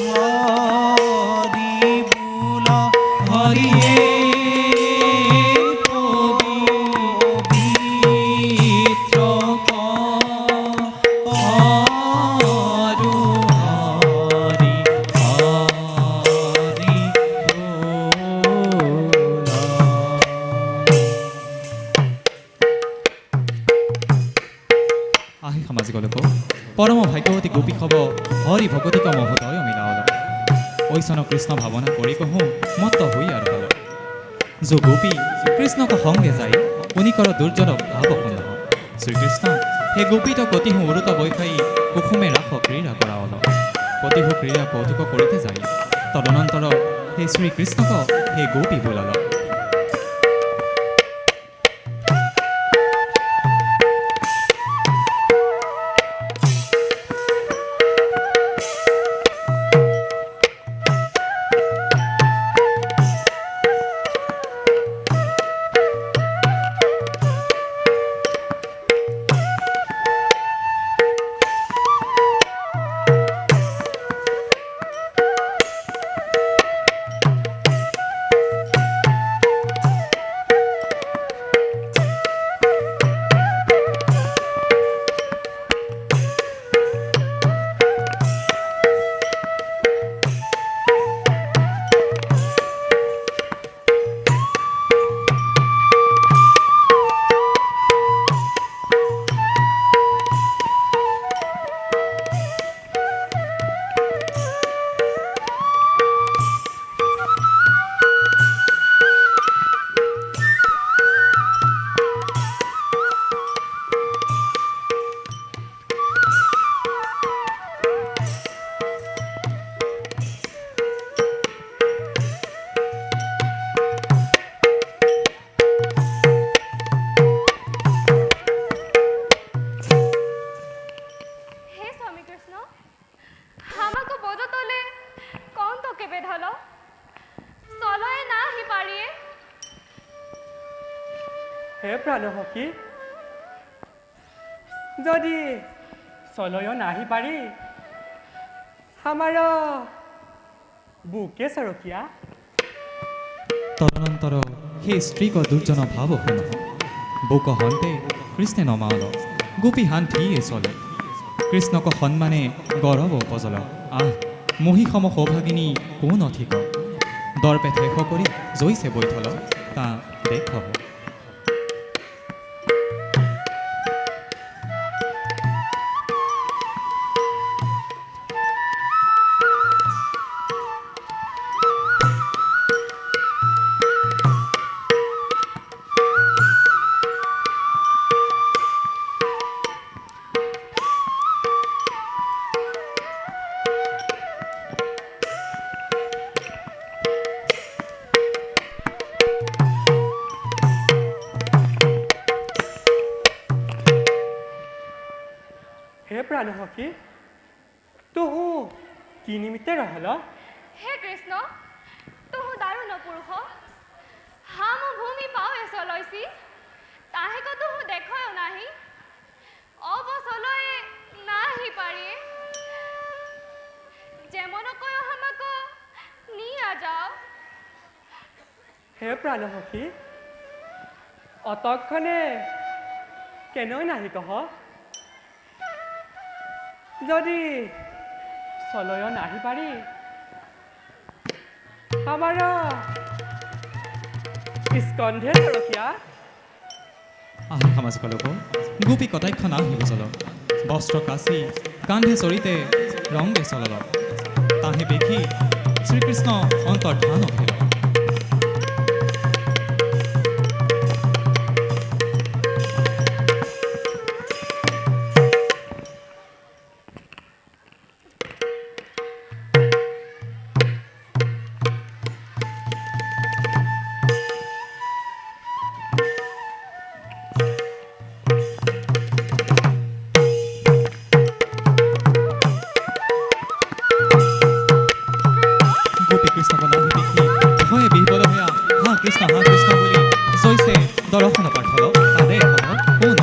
হরি বুল হরিহে পবিত্র করু হরি হরি বুল আহে সামাজিক লোক পরম ভাগ্যবতী গোপী হব হরি ভগতিক মহোদয় মিলাওল ঐশন কৃষ্ণ ভাবনা কৰি কহোঁ মত্ত হৈ আর হল जो गोपी कृष्ण को संगे जाए उनिकर दुर्जन भावपूर्ण श्रीकृष्ण हे गोपी तो कति उरुत बैखाई कुसुमे राख क्रीड़ा कराओल कति क्रीड़ा कौतुक करते जाए तदनंतर हे श्रीकृष्ण को हे गोपी बोलाल চলয়ে না আহি পাৰিয়ে হে প্ৰাণসখী যদি চলয় নাহি পাৰি আমাৰ বুকে চৰকীয়া তদনন্তৰ সেই স্ত্ৰীক দুৰ্জন ভাৱ শুন বুক হন্তে কৃষ্ণে নমাল গোপী হান ঠিয়ে চলে কৃষ্ণক সন্মানে গৌৰৱ উপজল আহ মহিষম সৌভাগিনী কোন অধিক দৰ্পে শেষ কৰি জৈছে বৈঠল তা দেখ হে প্ৰাণসখী তোহো কি নিমিত্তে ৰহল হে কৃষ্ণ তুহু দাৰুণ পুৰুষ হাম ভূমি পাৱে চলৈছি তাহেক তুহু দেখয় নাহি অবচলয়ে নাহি পাৰিয়ে যেমন কয় হামাক নিয়া যাও হে প্ৰাণসখী অতক্ষণে কেনৈ নাহি কহ যদি চলয় নাহি পাৰি আমাৰ স্কন্ধে চৰকীয়া আহ সামাজিক লোক গোপী কটাক্ষ না হিবজল বস্ত্ৰ কাচি কান্ধে চৰিতে ৰংগে চলল তাহে দেখি শ্ৰীকৃষ্ণ অন্তৰ্ধান অভিল গোপী কৃষ্ণক নাহি দেখি ভয়ে বিহ্বল হইয়া হা কৃষ্ণ বুলি জৈছে দৰ্শন পাঠল তাদে হল কোন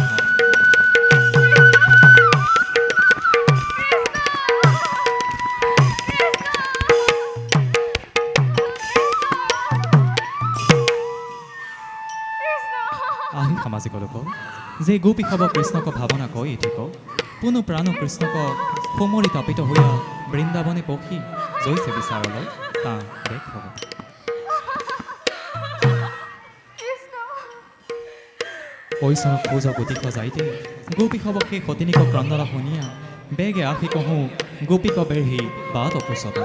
আহি সামাজিক লোক যে গোপী হব কৃষ্ণক ভাৱনা কৈ এঠিক পুনু প্ৰাণ কৃষ্ণক সমৰি তাপিত হইয়া বৃন্দাবনে পক্ষী জৈছে বিচাৰল তা দেখ হব ঐশ্বৰক পূজ গতিক যাইতে গোপী হব সেই সতিনিক ক্ৰন্দন শুনিয়া বেগে আহি কহোঁ গোপীক বেঢ়ি বাট অপুচত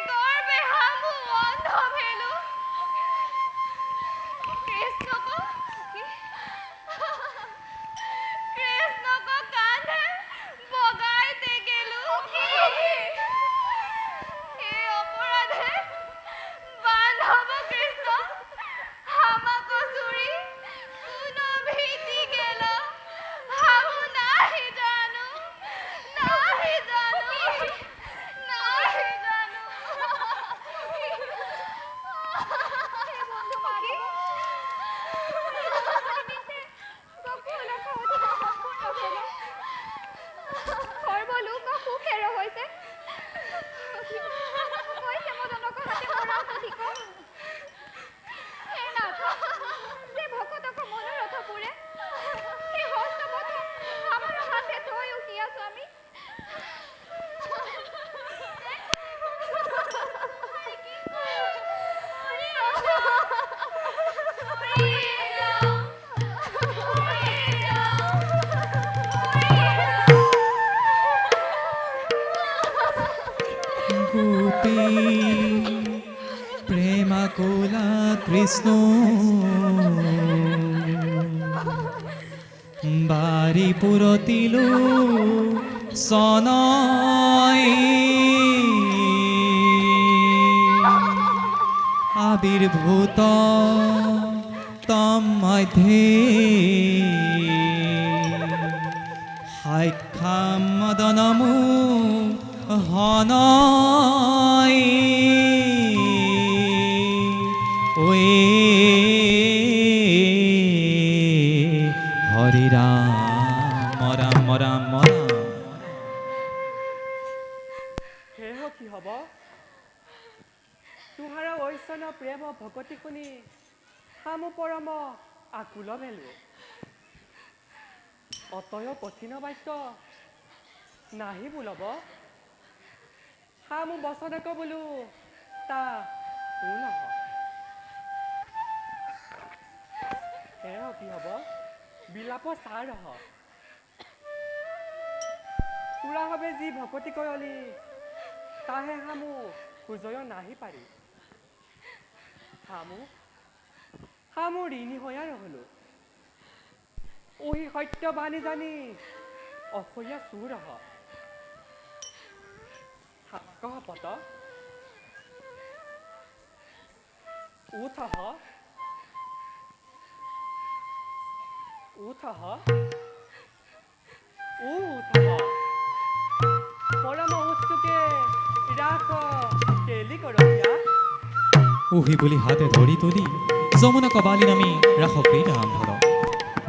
গর্বে হামু অন্ধ স্বামী গোপী প্রেমাকুলা কৃষ্ণ বারি পুরতিলু সনয় আবির্ভূত তম মধ্যে হাইখাম মদনমু হনয় ওয়ে হরি রাম রাম রাম রাম। সেহ কি হ'ব তোহাৰ ঐশ্বন প্ৰেম ভকতি শুনি হামু পৰম আকুল ভেলো অতয় কঠিন বাক্য নাহি বোলব হামু বচনক বোলো তা নহ সেহ কি হ'ব বিলাপ চাৰ ৰহ তোৰা হবে যি ভকতি কয়লি তাহে হামু সুজয় নাহি পাৰি হামু ঋণী হৈয়া ৰহলো ওহি সত্য বাণী জানি অসহ্য চুৰ ৰহ কহ পত উঠহ উঠহ উঠহ পৰম উৎসুকে ৰাখ কেলি কৰহিয়া উহি বুলি হাতে ধৰি তুলি যমুনা কবালি নামি ৰাস ক্ৰীড়া আৰম্ভ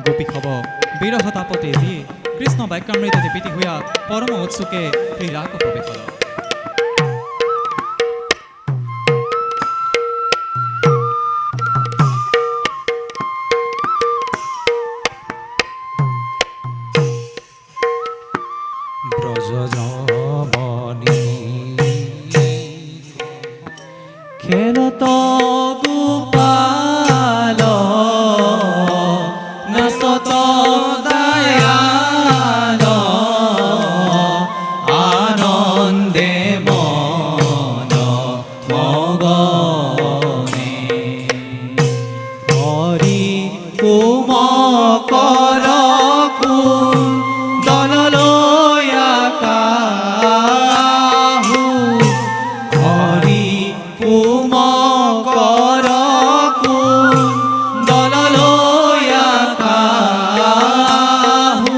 গোপী হব বিৰহ তাপতে যিয়ে কৃষ্ণ বাক্যামৃততে পিতি হোৱা পৰম উৎসুকে ক্ৰীড়াক প্ৰৱেশ কৰ ব্ৰজজমনি খেলত গোপাল নাচত দয়াল আনন্দে মন মগনে হৰি কুমকৰ কুণ্ডললৈ কাহু হৰি কুমকৰ কুণ্ডললৈ কাহু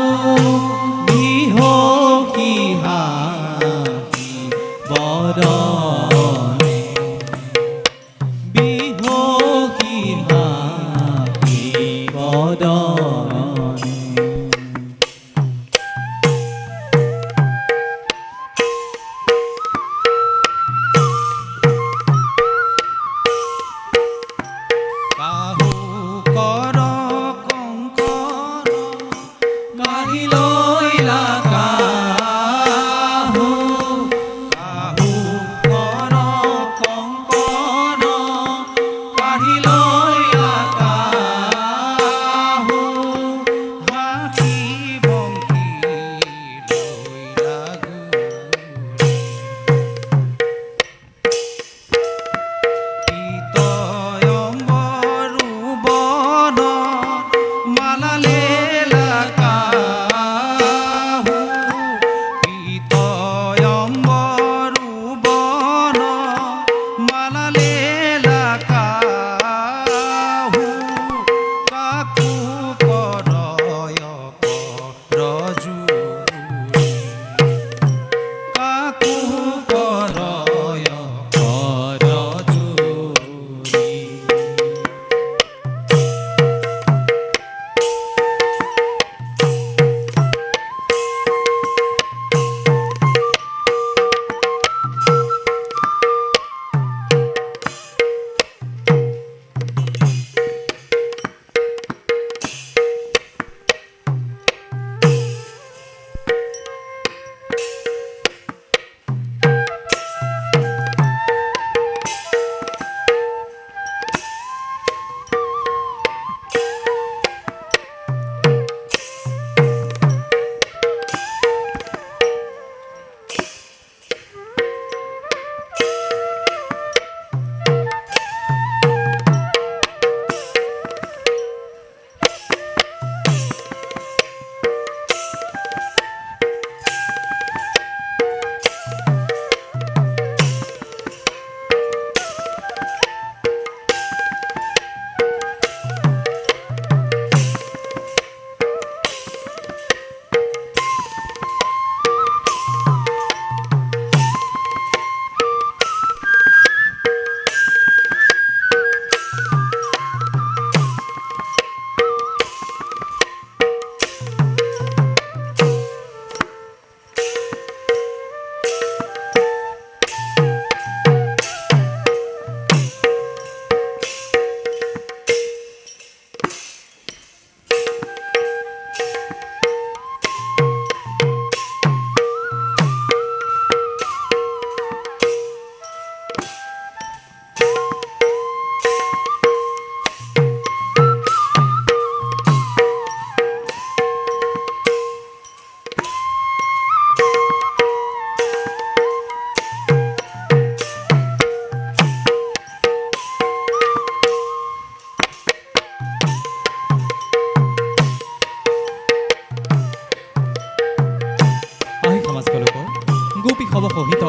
হব সহিত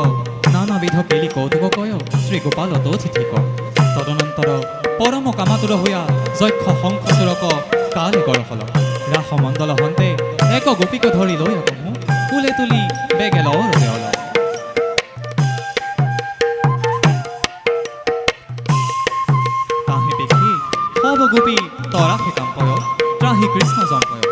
নানাবিধ কেলি কৌতুক কয় শ্ৰীগোপাল অতিথিক তদনন্তৰ পৰম কামাতুৰ হোৱা যক্ষ শংখচূড়ক কালে গৰহল ৰাস মণ্ডল হন্তে এক গোপীক ধৰি লৈ আহোঁ কুলে তুলি বেগেলৰ দেৱল তাহে দেখি সব গোপী তৰা কাম্পয় ত্ৰাহি কৃষ্ণ জম্পয়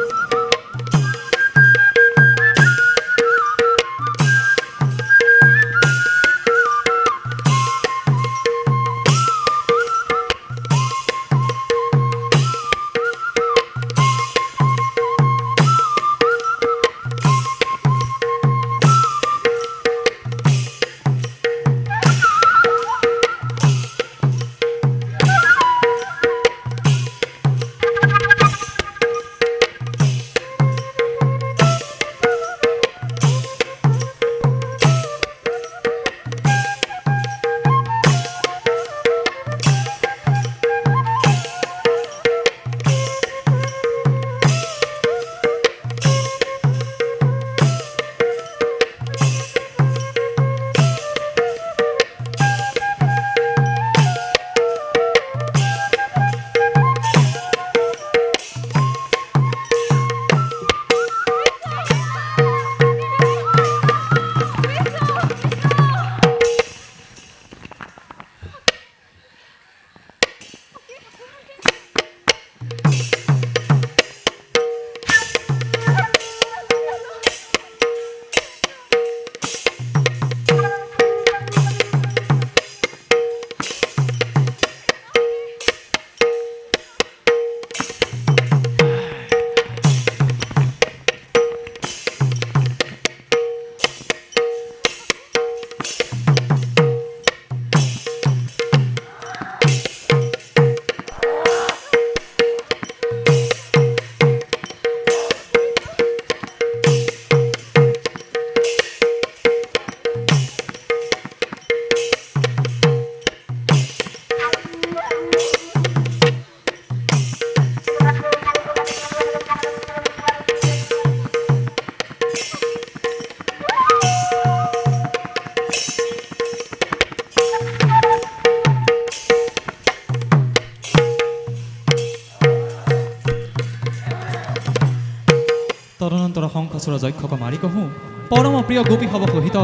তদনন্তৰ শংখচূড় যক্ষক মাৰি কহোঁ পৰম প্ৰিয় গোপী হব সহিত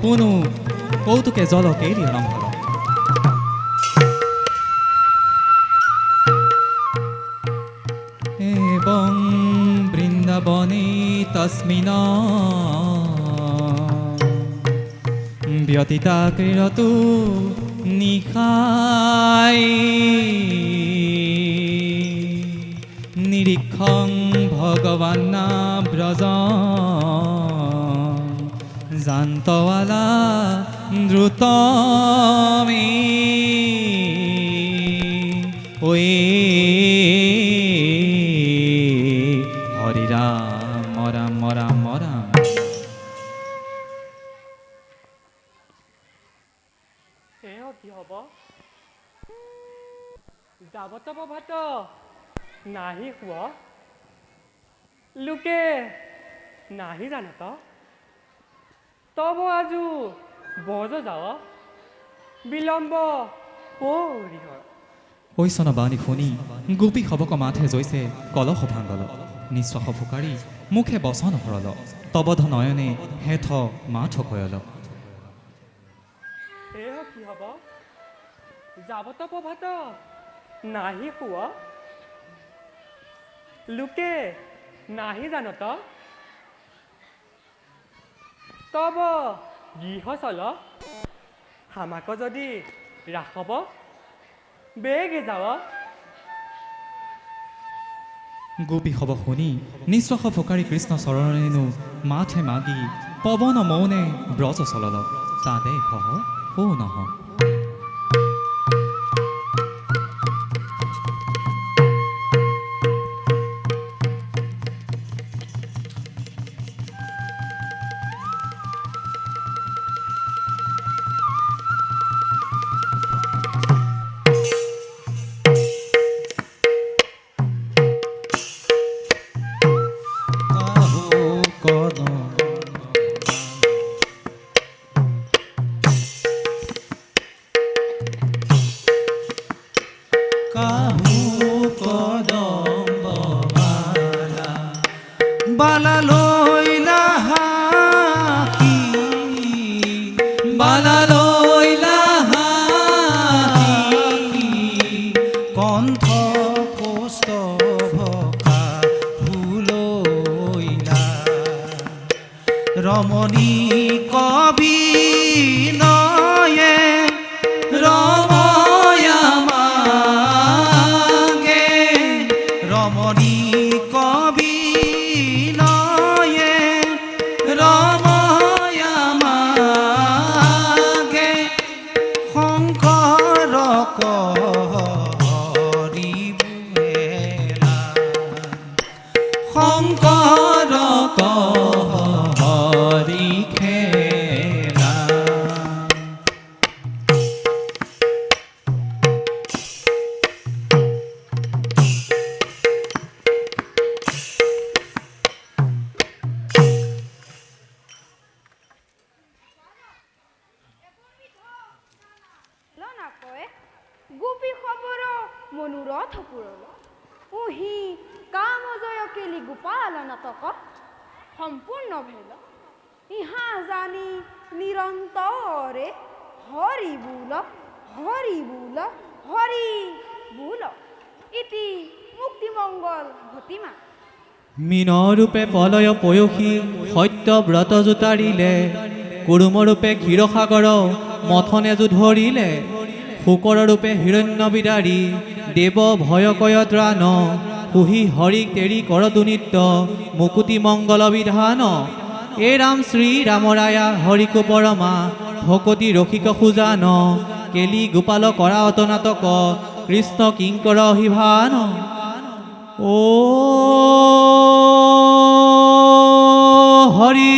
কোনো কৌতুকে জল কেৰি আৰম্ভ হল এবং বৃন্দাবনে তস্মিন ব্যতীতা ক্ৰীড়তু নিশাই নিৰীক্ষং ভগৱান ব্ৰজ জান্তৱালা দ্ৰুতমে ঐ হৰি ৰাম ৰাম ৰাম ৰাম এওঁ কি হ'ব যাবত ভাত নাহি খোৱা লোকে নাহি জানত তব আজু বজ যাও বিলম্ব পৰিহৰ ঐচন বাণী শুনি গোপী সবক মাথে জৈছে কলহ ভাংগল নিশ্বাস ফুকাৰি মুখে বচন ভৰল তবধ নয়নে হেথ মাথ কয়ল এওঁ কি হ'ব যাবত ভাত নাহি খোৱা লোকে নাহি জানত তব গৃহ চল হামাক যদি ৰাখব বেগে যাও গোপী সব শুনি নিশ্বাস ফুকাৰি কৃষ্ণ চৰণেনো মাথে মাগি পৱন মৌনে ব্ৰজ চলল তাদে সহ ও নহ বালা লইলা হাঁহি বালা লইলা হাঁহি কণ্ঠ কষ্ট ভকা ভুলইলা ৰমণী কবি নয়ে ৰময়া মাগে ৰমণী কবি নয়ে ৰময়া মাগে শংকৰ কৰিবুৱেলা শংকৰ হৰি খেলা লনাকয় গোপী খবৰ মনোৰথ পুৰল উহি কামজয় কেলি গোপাল নাটক সম্পূৰ্ণ ভেল ইহা জানি নিৰন্তৰে হৰি বোল হৰি বোল হৰি বোল ইতি মুক্তিমংগল ঘটিমা মীনৰূপে পলয় পয়সী সত্যব্ৰত জোতাৰিলে কুৰুমৰূপে ক্ষীৰসাগৰ মথনে ধৰিলে শুকৰ ৰূপে হিৰণ্য বিদাৰী দেৱ ভয়কয় ত্ৰাণ সুহি হৰিক তেৰি কৰতু নিত্য মুকুতি মংগল বিধান এ ৰাম শ্ৰী ৰামৰায়া হৰিকো পৰমা ভকতি ৰসিক সুজান কেলি গোপাল কৰা অতনাটক কৃষ্ণ কিংকৰ অহিভান ও হৰি